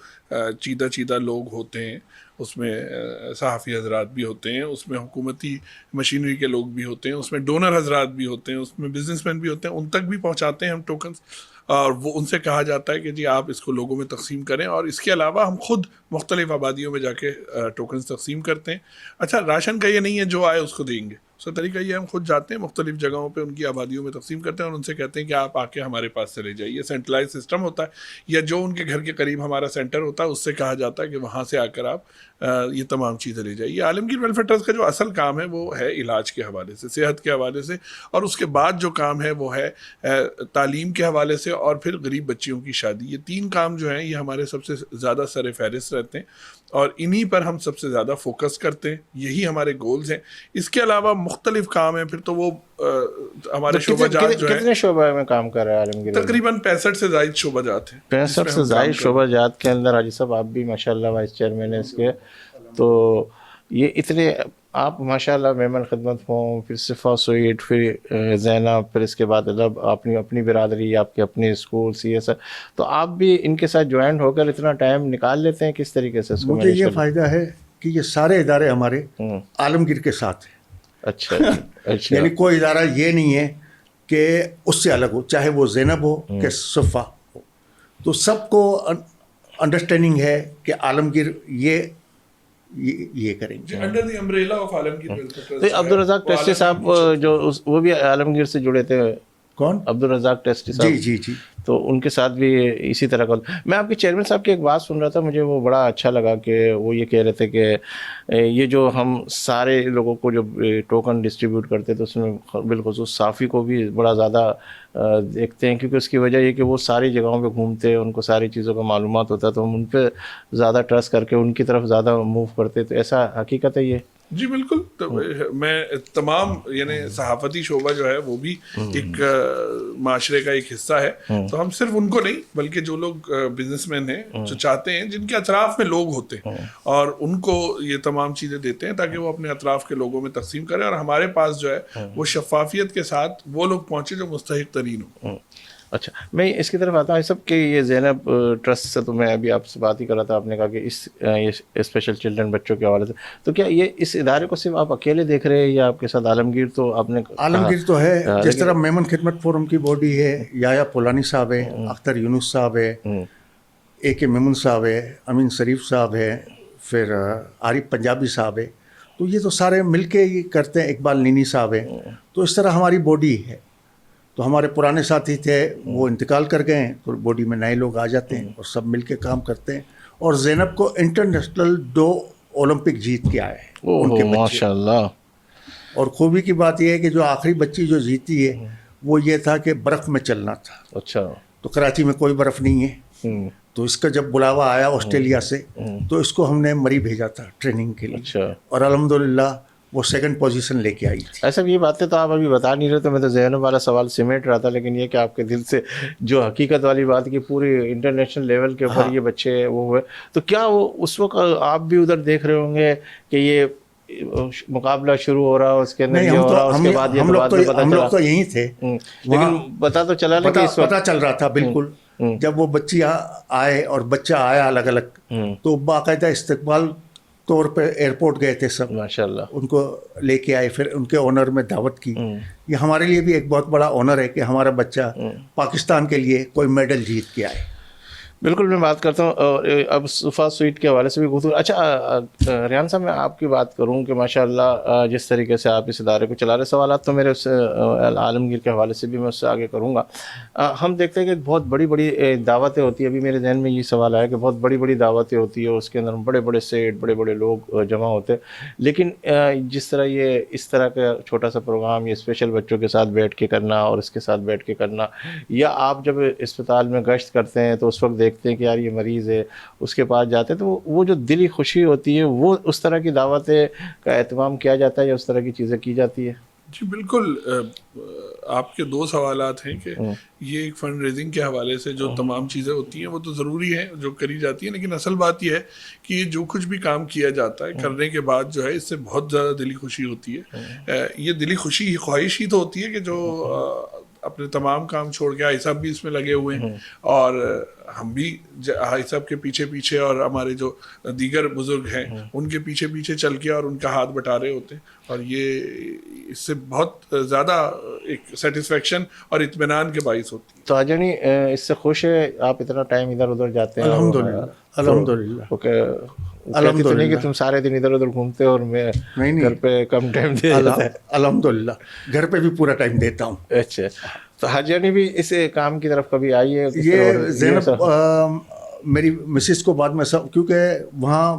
چیدہ لوگ ہوتے ہیں, اس میں صحافی حضرات بھی ہوتے ہیں, اس میں حکومتی مشینری کے لوگ بھی ہوتے ہیں, اس میں ڈونر حضرات بھی ہوتے ہیں, اس میں بزنس مین بھی ہوتے ہیں, ان تک بھی پہنچاتے ہیں ہم ٹوکنز, اور وہ ان سے کہا جاتا ہے کہ جی آپ اس کو لوگوں میں تقسیم کریں. اور اس کے علاوہ ہم خود مختلف آبادیوں میں جا کے ٹوکنز تقسیم کرتے ہیں. اچھا, راشن کا یہ نہیں ہے جو آئے اس کو دیں گے, اس کا طریقہ یہ ہم خود جاتے ہیں مختلف جگہوں پہ ان کی آبادیوں میں تقسیم کرتے ہیں اور ان سے کہتے ہیں کہ آپ آ کے ہمارے پاس چلے جائیے. سینٹرلائز سسٹم ہوتا ہے, یا جو ان کے گھر کے قریب ہمارا سینٹر ہوتا ہے اس سے کہا جاتا ہے کہ وہاں سے آ کر آپ یہ تمام چیزیں لے جائیے. عالمگیر ویلفیئر ٹرسٹ کا جو اصل کام ہے وہ ہے علاج کے حوالے سے, صحت کے حوالے سے, اور اس کے بعد جو کام ہے وہ ہے تعلیم کے حوالے سے, اور پھر غریب بچیوں کی شادی. یہ 3 کام جو ہیں یہ ہمارے سب سے زیادہ سر فہرست رہتے ہیں اور انہی پر ہم سب سے زیادہ فوکس کرتے ہیں, یہی ہمارے گولز ہیں. اس کے علاوہ مختلف کام ہیں پھر تو وہ ہمارے شعبہ جات جو ہیں. کتنے شعبہ میں کام کر رہا ہے عالمگیر؟ تقریباً 65 سے زائد شعبہ جات ہیں. 65 سے زائد شعبہ جات کے اندر حاجی صاحب آپ بھی ماشاءاللہ وائس چیئرمین ہیں اس کے, تو یہ اتنے آپ ماشاءاللہ مہمان خدمت ہوں, پھر صفا سویٹ, پھر زینب, پھر اس کے بعد ادب, اپنی برادری, آپ کے اپنے اسکولس, یہ سب, تو آپ بھی ان کے ساتھ جوائنٹ ہو کر اتنا ٹائم نکال لیتے ہیں, کس طریقے سے اس کو؟ مجھے یہ فائدہ ہے کہ یہ سارے ادارے ہمارے عالمگیر کے ساتھ ہیں. اچھا اچھا, یعنی کوئی ادارہ یہ نہیں ہے کہ اس سے الگ ہو, چاہے وہ زینب ہو کہ صفا ہو, تو سب کو انڈرسٹینڈنگ ہے کہ عالمگیر یہ کریں گے under the umbrella of Alamgir welfare trust. تو عبدالرزاق ٹیسٹی صاحب جو وہ بھی عالمگیر سے جڑے تھے, کون؟ عبدالرزاق ٹیسٹی صاحب. جی, تو ان کے ساتھ بھی اسی طرح کا. میں آپ کے چیئرمین صاحب کی ایک بات سن رہا تھا, مجھے وہ بڑا اچھا لگا کہ وہ یہ کہہ رہے تھے کہ یہ جو ہم سارے لوگوں کو جو ٹوکن ڈسٹریبیوٹ کرتے تو اس میں بالخصوص صافی کو بھی بڑا زیادہ دیکھتے ہیں, کیونکہ اس کی وجہ یہ کہ وہ ساری جگہوں پہ گھومتے ہیں, ان کو ساری چیزوں کا معلومات ہوتا ہے, تو ہم ان پہ زیادہ ٹرسٹ کر کے ان کی طرف زیادہ موو کرتے. تو ایسا حقیقت ہے یہ؟ جی بالکل. تو میں تمام یعنی صحافتی شعبہ جو ہے وہ بھی ایک معاشرے کا ایک حصہ ہے, تو ہم صرف ان کو نہیں بلکہ جو لوگ بزنس مین ہیں جو چاہتے ہیں, جن کے اطراف میں لوگ ہوتے ہیں, اور ان کو یہ تمام چیزیں دیتے ہیں تاکہ وہ اپنے اطراف کے لوگوں میں تقسیم کریں, اور ہمارے پاس جو ہے وہ شفافیت کے ساتھ وہ لوگ پہنچے جو مستحق ترین ہوں. اچھا, میں اس کی طرف آتا ہوں سب کہ یہ زینب ٹرسٹ سے, تو میں ابھی آپ سے بات ہی کر رہا تھا, آپ نے کہا کہ اس اسپیشل چلڈرن بچوں کے حوالے سے, تو کیا یہ اس ادارے کو صرف آپ اکیلے دیکھ رہے ہیں یا آپ کے ساتھ عالمگیر؟ تو آپ نے عالمگیر تو ہے, جس طرح میمن خدمت فورم کی باڈی ہے, یایا پولانی صاحب ہے, اختر یونس صاحب ہے, اے کے میمن صاحب ہے, امین شریف صاحب ہے, پھر عارف پنجابی صاحب ہے, تو یہ تو سارے مل کے یہ کرتے ہیں, اقبال نینی صاحب ہے. تو اس طرح ہماری باڈی ہے. تو ہمارے پرانے ساتھی تھے وہ انتقال کر گئے ہیں, تو باڈی میں نئے لوگ آ جاتے ہیں اور سب مل کے کام کرتے ہیں. اور زینب کو انٹرنیشنل 2 اولمپک جیت کے آئے ہیں ان کے بچے. ماشاءاللہ. اور خوبی کی بات یہ ہے کہ جو آخری بچی جو جیتی ہے وہ یہ تھا کہ برف میں چلنا تھا. اچھا. تو کراچی میں کوئی برف نہیں ہے, تو اس کا جب بلاوا آیا آسٹریلیا سے تو اس کو ہم نے مری بھیجا تھا ٹریننگ کے لیے. اچھا. اور الحمدللہ وہ 2nd پوزیشن لے کے آئی تھی. ایسا یہ باتیں تو آپ ابھی بتا نہیں رہے, تو میں تو ذہن والا سوال سمیٹ رہا تھا, لیکن یہ کہ آپ کے دل سے جو حقیقت والی بات کی پوری انٹرنیشنل لیول کے اوپر یہ بچے وہ ہوئے, تو کیا وہ اس وقت آپ بھی ادھر دیکھ رہے ہوں گے کہ یہ مقابلہ شروع ہو رہا, اس کے اندر یہ ہو رہا, اس کے بعد یہ ہم لوگ تو یہیں تھے, لیکن پتا تو چلا نا کہ پتا چل رہا تھا بالکل. جب وہ بچی آئے اور بچہ آیا الگ الگ, تو باقاعدہ استقبال طور پہ ایئرپورٹ گئے تھے سب, ماشاءاللہ ان کو لے کے آئے, پھر ان کے آنر میں دعوت کی. یہ ہمارے لیے بھی ایک بہت بڑا آنر ہے کہ ہمارا بچہ پاکستان کے لیے کوئی میڈل جیت کے آئے. بالکل میں بات کرتا ہوں. اور اب صفا سویٹ کے حوالے سے بھی گفتگو. اچھا ریان صاحب, میں آپ کی بات کروں کہ ماشاء اللہ جس طریقے سے آپ اس ادارے کو چلا رہے, سوالات تو میرے اس عالمگیر کے حوالے سے بھی میں اس سے آگے کروں گا. ہم دیکھتے ہیں کہ بہت بڑی بڑی دعوتیں ہوتی ہیں. ابھی میرے ذہن میں یہ سوال آیا کہ بہت بڑی بڑی دعوتیں ہوتی ہیں, اس کے اندر بڑے بڑے سیٹ, بڑے بڑے لوگ جمع ہوتے ہیں. لیکن جس طرح یہ اس طرح کا چھوٹا سا پروگرام یہ اسپیشل بچوں کے ساتھ بیٹھ کے کرنا اور اس کے ساتھ بیٹھ کے کرنا, یا آپ جب اسپتال میں گشت کرتے ہیں تو اس وقت دیکھتے ہیں کہ یار یہ مریض ہے, اس کے پاس جاتے ہیں تو وہ جو دلی خوشی ہوتی ہے, وہ اس طرح کی دعوتیں کا اہتمام کیا جاتا ہے یا اس طرح کی چیزیں کی جاتی ہے؟ جی بالکل. آپ کے دو سوالات ہیں کہ یہ ایک فنڈ ریزنگ کے حوالے سے جو تمام چیزیں ہوتی ہیں وہ تو ضروری ہیں جو کری جاتی ہیں, لیکن اصل بات یہ ہے کہ یہ جو کچھ بھی کام کیا جاتا ہے کرنے کے بعد جو ہے اس سے بہت زیادہ دلی خوشی ہوتی ہے. یہ دلی خوشی خواہش ہی تو ہوتی ہے کہ جو اپنے تمام کام چھوڑ کے حساب بھی اس میں لگے ہوئے ہیں, اور ہم بھی حساب کے پیچھے پیچھے, اور ہمارے جو دیگر بزرگ ہیں ان کے پیچھے پیچھے چل کے اور ان کا ہاتھ بٹا رہے ہوتے ہیں, اور یہ اس سے بہت زیادہ ایک سیٹسفیکشن اور اطمینان کے باعث ہوتی ہے. تو آجانی اس سے خوش ہے آپ اتنا ٹائم ادھر ادھر جاتے ہیں؟ الحمدللہ الحمدللہ الحمدللہ نہیں کہ تم سارے دن ادھر ادھر گھومتے اور میں گھر پہ کم ٹائم دے جاتا ہے. الحمدللہ گھر پہ بھی پورا ٹائم دیتا ہوں. اچھا, تو حاجانی بھی اس کام کی طرف کبھی آئی ہے؟ یہ زینب میری مسز کو بعد میں سب, کیونکہ وہاں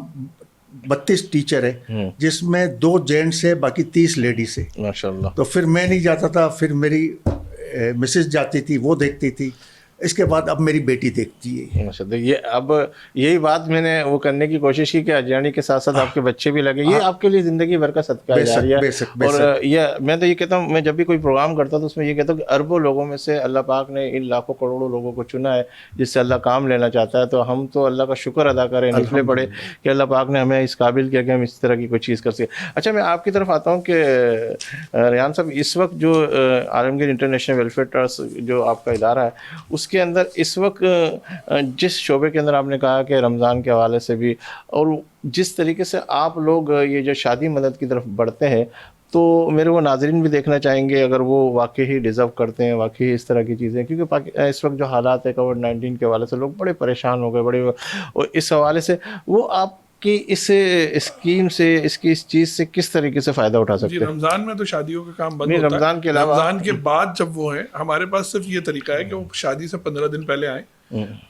32 ٹیچر ہے جس میں 2 جینٹس ہے باقی 30 لیڈیز ہے ماشاء اللہ. تو پھر میں نہیں جاتا تھا, پھر میری مسز جاتی تھی, وہ دیکھتی تھی. اس کے بعد اب میری بیٹی دیکھتی ہے. ماشاء اللہ. یہ اب یہی بات میں نے وہ کرنے کی کوشش کی کہ اجانی کے ساتھ ساتھ آپ کے بچے بھی لگے. یہ آپ کے لیے زندگی بھر کا صدقہ جاریہ ہے. اور یہ میں تو یہ کہتا ہوں, میں جب بھی کوئی پروگرام کرتا ہوں تو اس میں یہ کہتا ہوں کہ اربوں لوگوں میں سے اللہ پاک نے ان لاکھوں کروڑوں لوگوں کو چنا ہے جس سے اللہ کام لینا چاہتا ہے. تو ہم تو اللہ کا شکر ادا کریں, نفلے پڑے کہ اللہ پاک نے ہمیں اس قابل کیا کہ ہم اس طرح کی کوئی چیز کر سکیں. اچھا, میں آپ کی طرف آتا ہوں کہ ریان صاحب, اس وقت جو عالمگیر انٹرنیشنل ویلفیئر ٹرسٹ جو آپ کا ادارہ ہے اس کے اندر اس وقت جس شعبے کے اندر آپ نے کہا کہ رمضان کے حوالے سے بھی, اور جس طریقے سے آپ لوگ یہ جو شادی مدد کی طرف بڑھتے ہیں, تو میرے وہ ناظرین بھی دیکھنا چاہیں گے اگر وہ واقعی ڈیزرو کرتے ہیں واقعی اس طرح کی چیزیں, کیونکہ اس وقت جو حالات ہے کووڈ-19 کے حوالے سے لوگ بڑے پریشان ہو گئے بڑے, اور اس حوالے سے وہ آپ کہ اس اسکیم سے اس کی اس چیز سے کس طریقے سے فائدہ اٹھا سکتے ہیں؟ رمضان میں تو شادیوں کا کام بند ہوتا ہے. رمضان کے علاوہ رمضان کے بعد جب وہ ہیں, ہمارے پاس صرف یہ طریقہ ہے کہ وہ شادی سے 15 دن پہلے آئیں.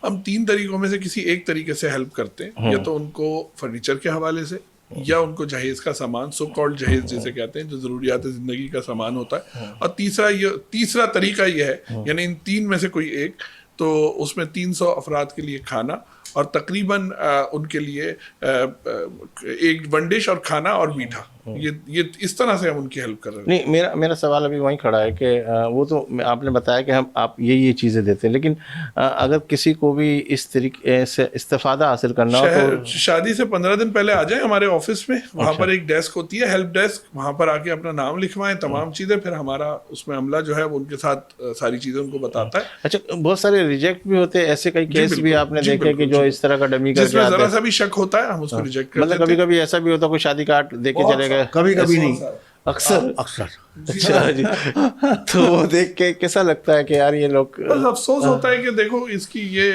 ہم 3 طریقوں میں سے کسی ایک طریقے سے ہیلپ کرتے ہیں, یا تو ان کو فرنیچر کے حوالے سے, یا ان کو جہیز کا سامان, سو کالڈ جہیز جسے کہتے ہیں, جو ضروریات زندگی کا سامان ہوتا ہے, اور تیسرا طریقہ یہ ہے, یعنی ان 3 میں سے کوئی ایک, تو اس میں 300 افراد کے لیے کھانا, اور تقریباً ان کے لیے ایک ون ڈش اور کھانا اور میٹھا, یہ اس طرح سے ہم ان کی ہیلپ کر رہے ہیں. نہیں, میرا سوال ابھی وہیں کھڑا ہے کہ وہ تو آپ نے بتایا کہ آپ یہ چیزیں دیتے ہیں, لیکن اگر کسی کو بھی اس طریقے سے استفادہ حاصل کرنا ہو تو شادی سے 15 دن پہلے آ جائیں ہمارے آفس میں, وہاں پر ایک ڈیسک ہوتی ہے, ہیلپ ڈیسک, وہاں پر آ کے اپنا نام لکھوائیں, تمام چیزیں, پھر ہمارا اس میں عملہ جو ہے وہ ان کے ساتھ ساری چیزیں ان کو بتاتا ہے. اچھا, بہت سارے ریجیکٹ بھی ہوتے ہیں, ایسے کئی کیس بھی آپ نے دیکھے کہ جو اس طرح کا ڈمی کر کے آتے ہیں, ذرا سا بھی شک ہوتا ہے ہم اس کو ریجیکٹ کرتے ہیں. مطلب کبھی کبھی ایسا بھی ہوتا ہے کوئی شادی کارڈ دے کے چلے گئے؟ کبھی کبھی نہیں, اکثر. اکثر جی, تو وہ دیکھ کے کیسا لگتا ہے کہ یار یہ لوگ, بس افسوس ہوتا ہے کہ دیکھو اس کی یہ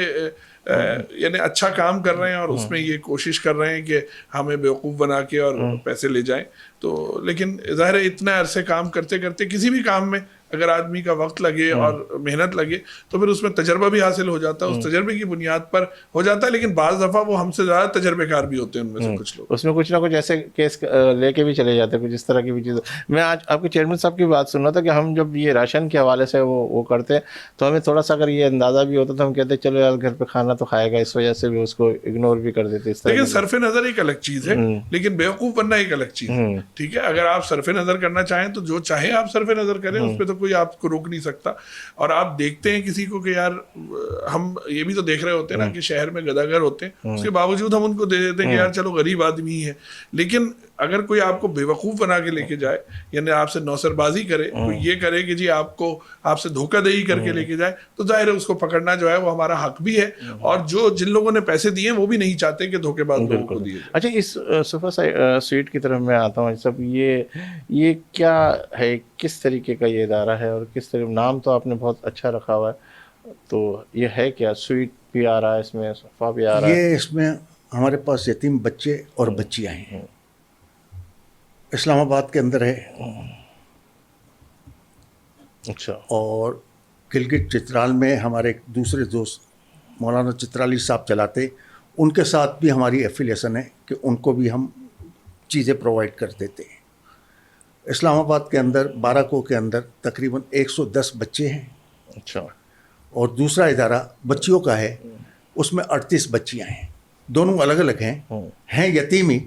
یعنی اچھا کام کر رہے ہیں اور اس میں یہ کوشش کر رہے ہیں کہ ہمیں بیوقوف بنا کے اور پیسے لے جائیں. تو لیکن ظاہر ہے اتنے عرصے کام کرتے کرتے کسی بھی کام میں اگر آدمی کا وقت لگے اور محنت لگے تو پھر اس میں تجربہ بھی حاصل ہو جاتا ہے, اس تجربے کی بنیاد پر ہو جاتا ہے. لیکن بعض دفعہ وہ ہم سے زیادہ تجربے کار بھی ہوتے ہیں ان میں سے کچھ لوگ, اس میں کچھ نہ کچھ ایسے کیس لے کے بھی چلے جاتے ہیں, کچھ اس طرح کی بھی چیزیں. میں آج آپ کے چیئرمین صاحب کی بات سن رہا تھا کہ ہم جب یہ راشن کے حوالے سے وہ کرتے ہیں تو ہمیں تھوڑا سا اگر یہ اندازہ بھی ہوتا تو ہم کہتے چلو یار گھر پہ کھانا تو کھائے گا, اس وجہ سے بھی اس کو اگنور بھی کر دیتے. لیکن صرف نظر ایک الگ چیز ہے, لیکن بیوقوف بننا ایک الگ چیز ہے. ٹھیک ہے, اگر آپ صرف نظر کرنا چاہیں تو جو چاہیں آپ صرف نظر کریں, اس پہ تو کوئی آپ کو روک نہیں سکتا. اور آپ دیکھتے ہیں کسی کو کہ یار ہم یہ بھی تو دیکھ رہے ہوتے ہیں نا کہ شہر میں گداگر ہوتے ہیں, اس کے باوجود ہم ان کو دے دیتے ہیں کہ یار چلو غریب آدمی ہے. لیکن اگر کوئی آپ کو بے وقوف بنا کے لے کے جائے, یعنی آپ سے نوسر بازی کرے, کوئی یہ کرے کہ جی آپ سے دھوکہ دہی کر کے لے کے جائے, تو ظاہر ہے اس کو پکڑنا جو ہے وہ ہمارا حق بھی ہے, اور جن لوگوں نے پیسے دیے وہ بھی نہیں چاہتے کہ دھوکے باز لوگوں کو دیے جائے. اچھا, اس صفا سویٹ کی طرف میں آتا ہوں. سب یہ کیا ہے, کس طریقے کا یہ ادارہ ہے, اور کس طرح نام تو آپ نے بہت اچھا رکھا ہوا ہے, تو یہ ہے کیا؟ سویٹ بھی آ رہا ہے اس میں، صفا بھی آ رہا ہے؟ یہ اس میں ہمارے پاس یتیم بچے اور بچیاں ہیں، اسلام آباد کے اندر ہے، اچھا، اور گلگت چترال میں ہمارے ایک دوسرے دوست مولانا چترالی صاحب چلاتے، ان کے ساتھ بھی ہماری ایفیلیشن ہے کہ ان کو بھی ہم چیزیں پرووائڈ کر دیتے ہیں۔ اسلام آباد کے اندر 12 کو کے اندر تقریباً 110 بچے ہیں، اچھا، اور دوسرا ادارہ بچیوں کا ہے، اس میں 38 بچیاں ہیں، دونوں الگ الگ ہیں یتیم ہی،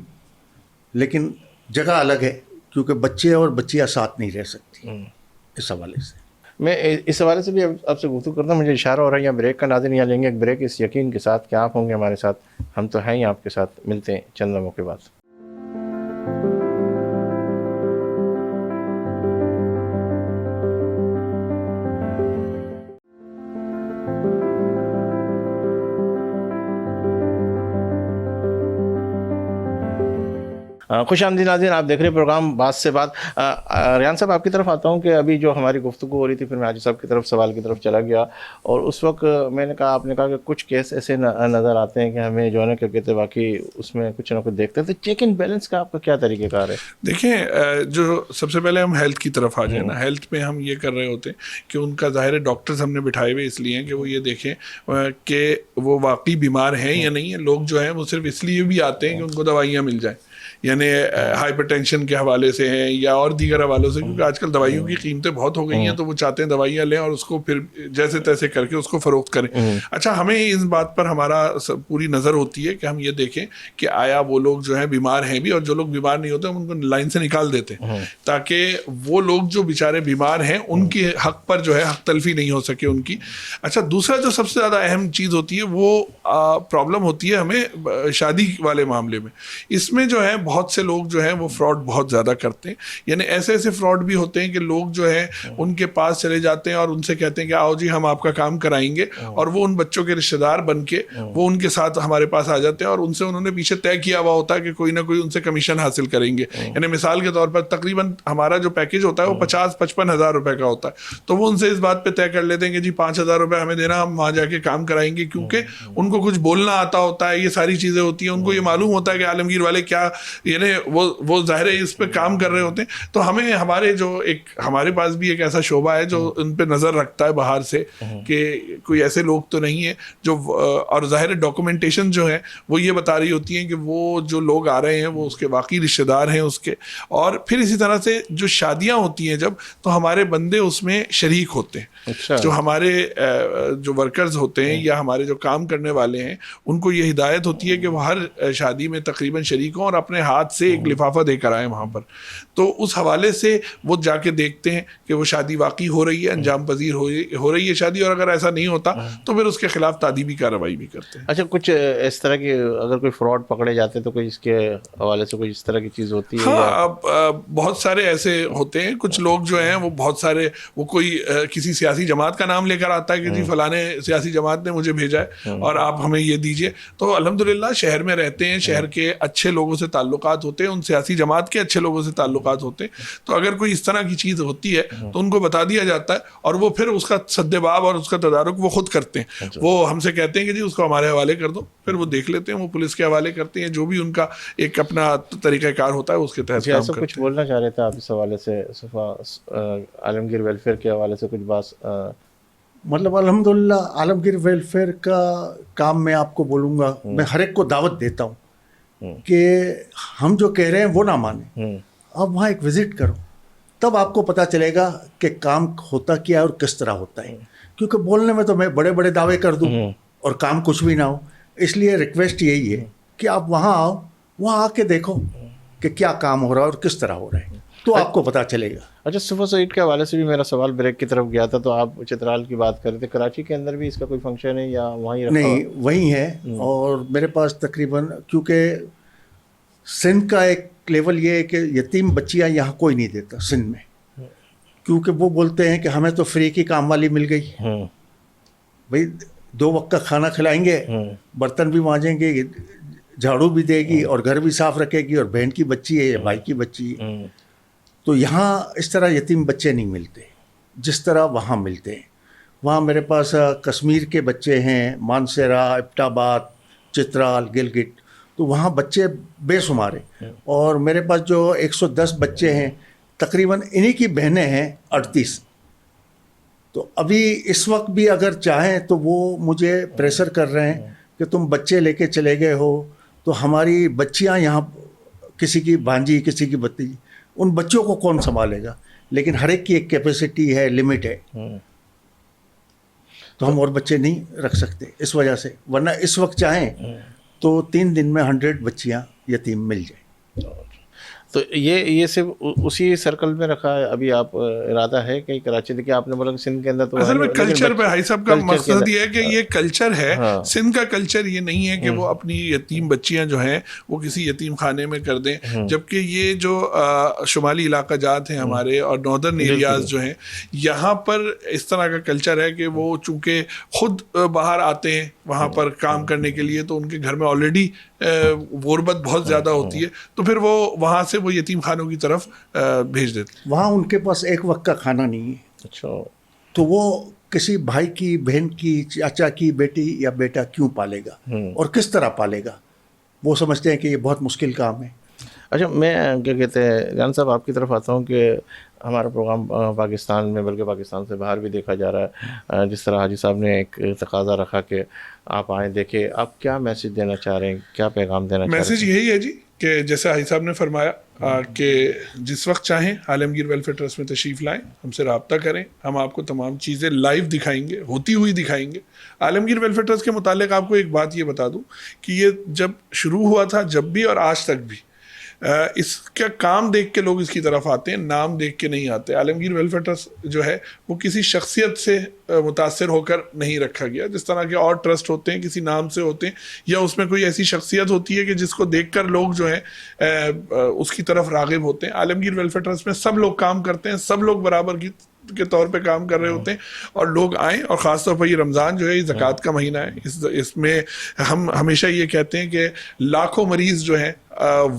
لیکن جگہ الگ ہے کیونکہ بچے اور بچیاں ساتھ نہیں رہ سکتی اس حوالے سے۔ میں اس حوالے سے بھی آپ سے گفتگو کرتا ہوں، مجھے اشارہ ہو رہا ہے یہاں بریک کا، ناظرین یہاں لیں گے ایک بریک اس یقین کے ساتھ کہ آپ ہوں گے ہمارے ساتھ، ہم تو ہیں ہی آپ کے ساتھ، ملتے ہیں چند لمحوں کے بعد۔ خوش آمدید ناظرین، آپ دیکھ رہے پروگرام بات سے بات۔ ریان صاحب آپ کی طرف آتا ہوں کہ ابھی جو ہماری گفتگو ہو رہی تھی، پھر میں حاجی صاحب کی طرف سوال کی طرف چلا گیا، اور اس وقت میں نے کہا، آپ نے کہا کہ کچھ کیس ایسے نظر آتے ہیں کہ ہمیں جو ہے نا کہ کہتے واقعی اس میں کچھ نہ کچھ دیکھتے ہیں، تو چیک اینڈ بیلنس کا آپ کا کیا طریقہ کار ہے؟ دیکھیں، جو سب سے پہلے ہم ہیلتھ کی طرف آ جائیں نا، ہیلتھ میں ہم یہ کر رہے ہوتے ہیں کہ ان کا ظاہر ڈاکٹرز ہم نے بٹھائے ہوئے اس لیے ہیں کہ وہ یہ دیکھیں کہ وہ واقعی بیمار ہیں یا نہیں ہے۔ لوگ جو ہیں وہ صرف اس لیے بھی آتے ہیں کہ ان کو دوائیاں مل جائیں، یعنی ہائپر ٹینشن کے حوالے سے ہیں یا اور دیگر حوالوں سے، کیونکہ آج کل دوائیوں کی قیمتیں بہت ہو گئی ہیں، تو وہ چاہتے ہیں دوائیاں لیں اور اس کو پھر جیسے تیسے کر کے اس کو فروخت کریں۔ اچھا، ہمیں اس بات پر ہمارا پوری نظر ہوتی ہے کہ ہم یہ دیکھیں کہ آیا وہ لوگ جو ہیں بیمار ہیں بھی، اور جو لوگ بیمار نہیں ہوتے ہم ان کو لائن سے نکال دیتے ہیں، تاکہ وہ لوگ جو بیچارے بیمار ہیں ان کی حق پر جو ہے حق تلفی نہیں ہو سکے ان کی۔ اچھا، دوسرا جو سب سے زیادہ اہم چیز ہوتی ہے وہ پرابلم ہوتی ہے ہمیں شادی والے معاملے میں۔ اس میں جو ہے بہت سے لوگ جو ہیں وہ فراڈ بہت زیادہ کرتے ہیں، یعنی ایسے ایسے فراڈ بھی ہوتے ہیں کہ لوگ جو ہے ان کے پاس چلے جاتے ہیں اور ان سے کہتے ہیں کہ آؤ جی ہم آپ کا کام کرائیں گے، اور وہ ان بچوں کے رشتہ دار بن کے وہ ان کے ساتھ ہمارے پاس آ جاتے ہیں، اور ان سے انہوں نے پیچھے طے کیا ہوا ہوتا ہے کہ کوئی نہ کوئی ان سے کمیشن حاصل کریں گے۔ یعنی مثال کے طور پر تقریباً ہمارا جو پیکیج ہوتا ہے وہ 50-55 ہزار روپے کا ہوتا ہے، تو وہ ان سے اس بات پہ طے کر لیتے ہیں کہ جی 5,000 روپے ہمیں دینا، ہم وہاں جا کے کام کرائیں گے، کیونکہ ان کو کچھ بولنا آتا ہوتا ہے، یہ ساری چیزیں ہوتی ہیں، ان کو یہ معلوم ہوتا ہے کہ عالمگیر والے کیا، یعنی وہ ظاہر ہے اس پہ کام کر رہے ہوتے ہیں۔ تو ہمیں ہمارے جو ایک ہمارے پاس بھی ایک ایسا شعبہ ہے جو ان پہ نظر رکھتا ہے باہر سے کہ کوئی ایسے لوگ تو نہیں ہیں جو، اور ظاہر ڈاکومنٹیشن جو ہے وہ یہ بتا رہی ہوتی ہیں کہ وہ جو لوگ آ رہے ہیں وہ اس کے واقعی رشتہ دار ہیں اس کے۔ اور پھر اسی طرح سے جو شادیاں ہوتی ہیں جب، تو ہمارے بندے اس میں شریک ہوتے ہیں، جو ہمارے جو ورکرز ہوتے ہیں یا ہمارے جو کام کرنے والے ہیں، ان کو یہ ہدایت ہوتی ہے کہ وہ ہر شادی میں تقریباً شریک ہوں اور اپنے ہاتھ سے ایک لفافہ دے کر آئیں وہاں پر۔ تو اس حوالے سے وہ جا کے دیکھتے ہیں کہ وہ شادی واقعی ہو رہی ہے، انجام پذیر ہو رہی ہے شادی، اور اگر ایسا نہیں ہوتا تو پھر اس کے خلاف تعدیبی کارروائی بھی کرتے ہیں۔ اچھا، کچھ اس طرح کی اگر کوئی فراڈ پکڑے جاتے تو کوئی اس کے حوالے سے کوئی اس طرح کی چیز ہوتی ہے؟ ہاں، اب بہت سارے ایسے ہوتے ہیں، کچھ لوگ جو ہیں وہ بہت سارے، وہ کوئی کسی سیاسی جماعت کا نام لے کر آتا ہے کہ جی فلانے سیاسی جماعت نے مجھے بھیجا ہے اور آپ ہمیں یہ دیجئے۔ تو الحمدللہ شہر میں رہتے ہیں، شہر کے اچھے لوگوں سے تعلقات ہوتے ہیں، ان سیاسی جماعت کے اچھے لوگوں سے تعلقات ہوتے ہیں، تو اگر کوئی اس طرح کی چیز ہوتی ہے تو ان کو بتا دیا جاتا ہے، اور وہ پھر اس کا سد باب اور اس کا تدارک وہ خود کرتے ہیں۔ وہ ہم سے کہتے ہیں کہ جی اس کو ہمارے حوالے کر دو، پھر وہ دیکھ لیتے ہیں، وہ پولیس کے حوالے کرتے ہیں، جو بھی ان کا ایک اپنا طریقہ کار ہوتا ہے اس کے تحت کام ایسا کرتے ہیں۔ کچھ بولنا چاہ رہے تھے آپ اس حوالے سے، عالمگیر ویلفیئر کے حوالے سے کچھ بات؟ مطلب الحمدللہ عالمگیر ویلفیئر کا کام میں آپ کو بولوں گا، میں ہر ایک کو دعوت دیتا ہوں کہ ہم جو کہہ رہے ہیں وہ نہ مانیں، آپ وہاں ایک وزٹ کرو، تب آپ کو پتہ چلے گا کہ کام ہوتا کیا ہے اور کس طرح ہوتا ہے۔ کیونکہ بولنے میں تو میں بڑے بڑے دعوے کر دوں اور کام کچھ بھی نہ ہو، اس لیے ریکویسٹ یہی ہے کہ آپ وہاں آؤ، وہاں آ کے دیکھو کہ کیا کام ہو رہا ہے اور کس طرح ہو رہا ہے، تو آپ کو پتہ چلے گا۔ اچھا، صفحہ سعید کے حوالے سے بھی میرا سوال بریک کی طرف گیا تھا، تو آپ چترال کی بات کر رہے تھے، کراچی کے اندر بھی اس کا کوئی فنکشن ہے یا وہیں رکھا؟ نہیں، وہیں ہے، اور میرے پاس تقریباً، کیونکہ سندھ کا ایک لیول یہ ہے کہ یتیم بچیاں یہاں کوئی نہیں دیتا سندھ میں، کیونکہ وہ بولتے ہیں کہ ہمیں تو فری کی کام والی مل گئی، بھائی 2 وقت کا کھانا کھلائیں گے، برتن بھی مانجیں گے، جھاڑو بھی دے گی اور گھر بھی صاف رکھے گی، اور بہن کی بچی ہے یا بھائی کی بچی ہے۔ تو یہاں اس طرح یتیم بچے نہیں ملتے جس طرح وہاں ملتے ہیں، وہاں میرے پاس کشمیر کے بچے ہیں، مانسیرا، ایبٹ آباد، چترال، گلگت، تو وہاں بچے بے شمار ہیں. اور میرے پاس جو 110 بچے ہیں، تقریباً انہی کی بہنیں ہیں 38. تو ابھی اس وقت بھی اگر چاہیں تو وہ مجھے پریشر کر رہے ہیں کہ تم بچے لے کے چلے گئے ہو تو ہماری بچیاں یہاں، کسی کی بھانجی، کسی کی بھتیجی، ان بچوں کو کون سنبھالے گا؟ لیکن ہر ایک کی ایک کیپیسٹی ہے، لمٹ ہے، تو ہم اور بچے نہیں رکھ سکتے اس وجہ سے. ورنہ اس وقت چاہیں تو 3 دن میں 100 بچیاں یتیم مل جائیں. تو یہ صرف اسی سرکل میں رکھا ہے ابھی آپ ارادہ ہے کہ کراچی؟ دیکھیے آپ نے بولا کہ سندھ کے اندر تو اصل میں کلچر پہ بھائی صاحب کا مقصد یہ ہے کہ یہ کلچر ہے، ہاں. سندھ کا کلچر یہ نہیں ہے کہ وہ اپنی یتیم بچیاں جو ہیں وہ کسی یتیم خانے میں کر دیں، جبکہ یہ جو شمالی علاقہ جات ہیں ہمارے اور ناردرن ایریاز جو ہیں، یہاں پر اس طرح کا کلچر ہے کہ وہ چونکہ خود باہر آتے ہیں وہاں پر کام کرنے کے لیے، تو ان کے گھر میں آلریڈی غربت بہت زیادہ ہوتی ہے، تو پھر وہ وہاں سے وہ یتیم خانوں کی طرف بھیج دیتے. وہاں ان کے پاس ایک وقت کا کھانا نہیں ہے. اچھا. تو وہ کسی بھائی کی، بہن کی، چاچا کی بیٹی یا بیٹا کیوں پالے گا اور کس طرح پالے گا؟ وہ سمجھتے ہیں کہ یہ بہت مشکل کام ہے. اچھا، میں کیا کہتے ہیں جان صاحب آپ کی طرف آتا ہوں کہ ہمارا پروگرام پاکستان میں بلکہ پاکستان سے باہر بھی دیکھا جا رہا ہے. جس طرح حاجی صاحب نے ایک تقاضا رکھا کہ آپ آئیں دیکھیں، آپ کیا میسج دینا چاہ رہے ہیں، کیا پیغام دینا چاہ رہے ہیں؟ میسج یہی ہے جی کہ جیسے حاجی صاحب نے فرمایا کہ جس وقت چاہیں عالمگیر ویلفیئر ٹرسٹ میں تشریف لائیں، ہم سے رابطہ کریں، ہم آپ کو تمام چیزیں لائیو دکھائیں گے، ہوتی ہوئی دکھائیں گے. عالمگیر ویلفیئر ٹرسٹ کے متعلق آپ کو ایک بات یہ بتا دوں کہ یہ جب شروع ہوا تھا، جب بھی اور آج تک بھی، اس کا کام دیکھ کے لوگ اس کی طرف آتے ہیں، نام دیکھ کے نہیں آتے. عالمگیر ویلفیئر ٹرسٹ جو ہے وہ کسی شخصیت سے متاثر ہو کر نہیں رکھا گیا، جس طرح کے اور ٹرسٹ ہوتے ہیں کسی نام سے ہوتے ہیں، یا اس میں کوئی ایسی شخصیت ہوتی ہے کہ جس کو دیکھ کر لوگ جو ہیں اس کی طرف راغب ہوتے ہیں. عالمگیر ویلفیئر ٹرسٹ میں سب لوگ کام کرتے ہیں، سب لوگ برابر کے طور پہ کام کر رہے ہوتے ہیں، اور لوگ آئیں. اور خاص طور پر یہ رمضان جو ہے یہ زکوٰۃ کا مہینہ ہے، اس میں ہم ہمیشہ یہ کہتے ہیں کہ لاکھوں مریض جو ہیں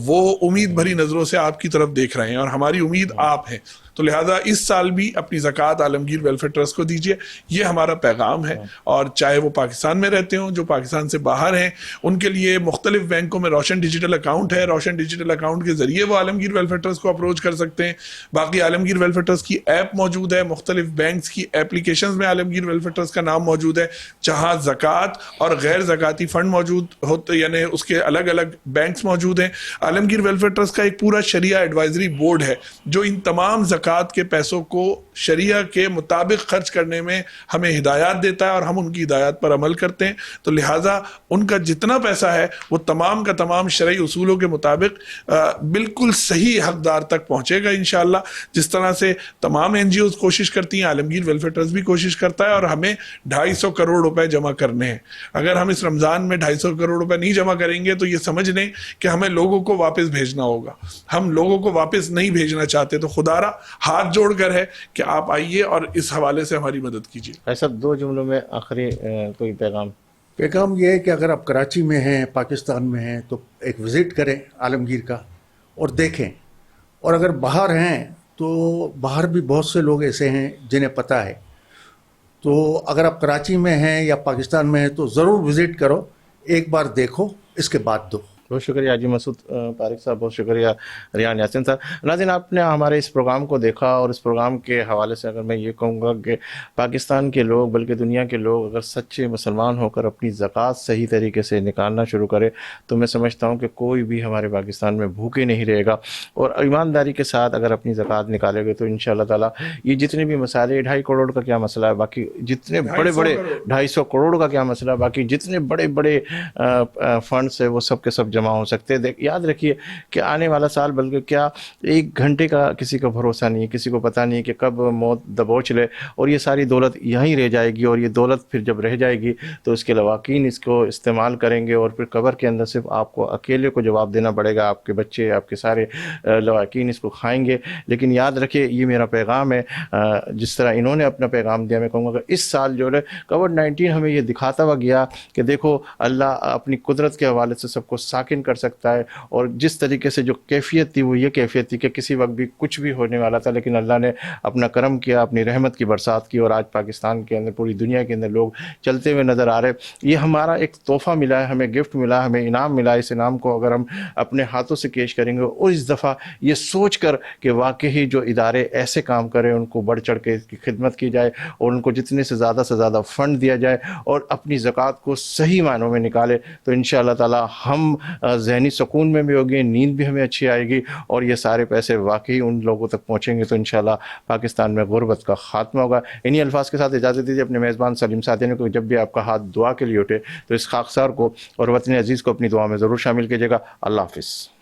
وہ امید بھری نظروں سے آپ کی طرف دیکھ رہے ہیں، اور ہماری امید آپ ہیں. تو لہٰذا اس سال بھی اپنی زکوٰۃ عالمگیر ویلفیئر ٹرسٹ کو دیجیے، یہ ہمارا پیغام ہے. اور چاہے وہ پاکستان میں رہتے ہوں، جو پاکستان سے باہر ہیں، ان کے لیے مختلف بینکوں میں روشن ڈیجیٹل اکاؤنٹ ہے، روشن ڈیجیٹل اکاؤنٹ کے ذریعے وہ عالمگیر ویلفیئر ٹرسٹ کو اپروچ کر سکتے ہیں. باقی عالمگیر ویلفیئر ٹرسٹ کی ایپ موجود ہے، مختلف بینکس کی ایپلیکیشنز میں عالمگیر ویلفیئر ٹرسٹ کا نام موجود ہے، جہاں زکوٰۃ اور غیر زکاتی فنڈ موجود ہوتے، یعنی اس کے الگ الگ بینکس موجود ہیں. عالمگیر ویلفیئر ٹرسٹ کا ایک پورا شریعہ ایڈوائزری بورڈ ہے جو ان تمام زکوٰۃ کے پیسوں کو شریعہ کے مطابق خرچ کرنے میں ہمیں ہدایات دیتا ہے، اور ہم ان کی ہدایات پر عمل کرتے ہیں. تو لہٰذا ان کا جتنا پیسہ ہے وہ تمام کا تمام شرعی اصولوں کے مطابق بالکل صحیح حقدار تک پہنچے گا انشاءاللہ. جس طرح سے تمام این جی اوز کوشش کرتی ہیں، عالمگیر ویلفیئر ٹرسٹ بھی کوشش کرتا ہے، اور ہمیں 250 کروڑ روپے جمع کرنے ہیں. اگر ہم اس رمضان میں 250 کروڑ روپے نہیں جمع کریں گے تو یہ سمجھ لیں کہ ہمیں لوگوں کو واپس بھیجنا ہوگا. ہم لوگوں کو واپس نہیں بھیجنا چاہتے. تو خدا را ہاتھ جوڑ کر ہے کہ آپ آئیے اور اس حوالے سے ہماری مدد کیجیے. ایسا 2 جملوں میں آخری کوئی پیغام یہ ہے کہ اگر آپ کراچی میں ہیں، پاکستان میں ہیں، تو ایک وزٹ کریں عالمگیر کا اور دیکھیں. اور اگر باہر ہیں تو باہر بھی بہت سے لوگ ایسے ہیں جنہیں پتہ ہے. تو اگر آپ کراچی میں ہیں یا پاکستان میں ہیں تو ضرور وزٹ کرو، ایک بار دیکھو، اس کے بعد دو. بہت شکریہ حاجی مسعود طارق صاحب، بہت شکریہ ریان یاسین صاحب. ناظرین، آپ نے ہمارے اس پروگرام کو دیکھا، اور اس پروگرام کے حوالے سے اگر میں یہ کہوں گا کہ پاکستان کے لوگ بلکہ دنیا کے لوگ اگر سچے مسلمان ہو کر اپنی زکوٰۃ صحیح طریقے سے نکالنا شروع کرے تو میں سمجھتا ہوں کہ کوئی بھی ہمارے پاکستان میں بھوکے نہیں رہے گا. اور ایمانداری کے ساتھ اگر اپنی زکوٰۃ نکالے گے تو انشاءاللہ تعالیٰ یہ جتنے بھی مسائل، 2.5 کروڑ کا کیا مسئلہ ہے، باقی جتنے بڑے 250 کروڑ کا کیا مسئلہ ہے، باقی جتنے بڑے فنڈس ہیں وہ سب کے سب جمع ہو سکتے ہیں. یاد رکھیے کہ آنے والا سال بلکہ کیا 1 گھنٹے کا کسی کا بھروسہ نہیں ہے، کسی کو پتہ نہیں کہ کب موت دبوچ لے، اور یہ ساری دولت یہیں رہ جائے گی. اور یہ دولت پھر جب رہ جائے گی تو اس کے لواحقین اس کو استعمال کریں گے، اور پھر قبر کے اندر صرف آپ کو اکیلے کو جواب دینا پڑے گا. آپ کے بچے، آپ کے سارے لواحقین اس کو کھائیں گے. لیکن یاد رکھیے، یہ میرا پیغام ہے. جس طرح انہوں نے اپنا پیغام دیا، میں کہوں گا کہ اس سال جو ہے کووڈ-19 ہمیں یہ دکھاتا ہوا گیا کہ دیکھو اللہ اپنی قدرت کے حوالے سے سب کو ساکت ممکن کر سکتا ہے. اور جس طریقے سے جو کیفیت تھی وہ یہ کیفیت تھی کہ کسی وقت بھی کچھ بھی ہونے والا تھا، لیکن اللہ نے اپنا کرم کیا، اپنی رحمت کی برسات کی، اور آج پاکستان کے اندر، پوری دنیا کے اندر لوگ چلتے ہوئے نظر آ رہے. یہ ہمارا ایک تحفہ ملا ہے، ہمیں گفٹ ملا، ہمیں انعام ملا. اس انعام کو اگر ہم اپنے ہاتھوں سے پیش کریں گے اور اس دفعہ یہ سوچ کر کہ واقعی جو ادارے ایسے کام کریں ان کو بڑھ چڑھ کے اس کی خدمت کی جائے اور ان کو جتنے سے زیادہ فنڈ دیا جائے اور اپنی زکوٰۃ کو صحیح معنوں میں نکالے، تو انشاءاللہ تعالی ہم ذہنی سکون میں بھی ہوگے، نیند بھی ہمیں اچھی آئے گی، اور یہ سارے پیسے واقعی ان لوگوں تک پہنچیں گے، تو انشاءاللہ پاکستان میں غربت کا خاتمہ ہوگا. انہی الفاظ کے ساتھ اجازت دیجیے اپنے میزبان سلیم ساتھیوں کو، جب بھی آپ کا ہاتھ دعا کے لیے اٹھے تو اس خاکسار کو اور وطن عزیز کو اپنی دعا میں ضرور شامل کیجیے گا. اللہ حافظ.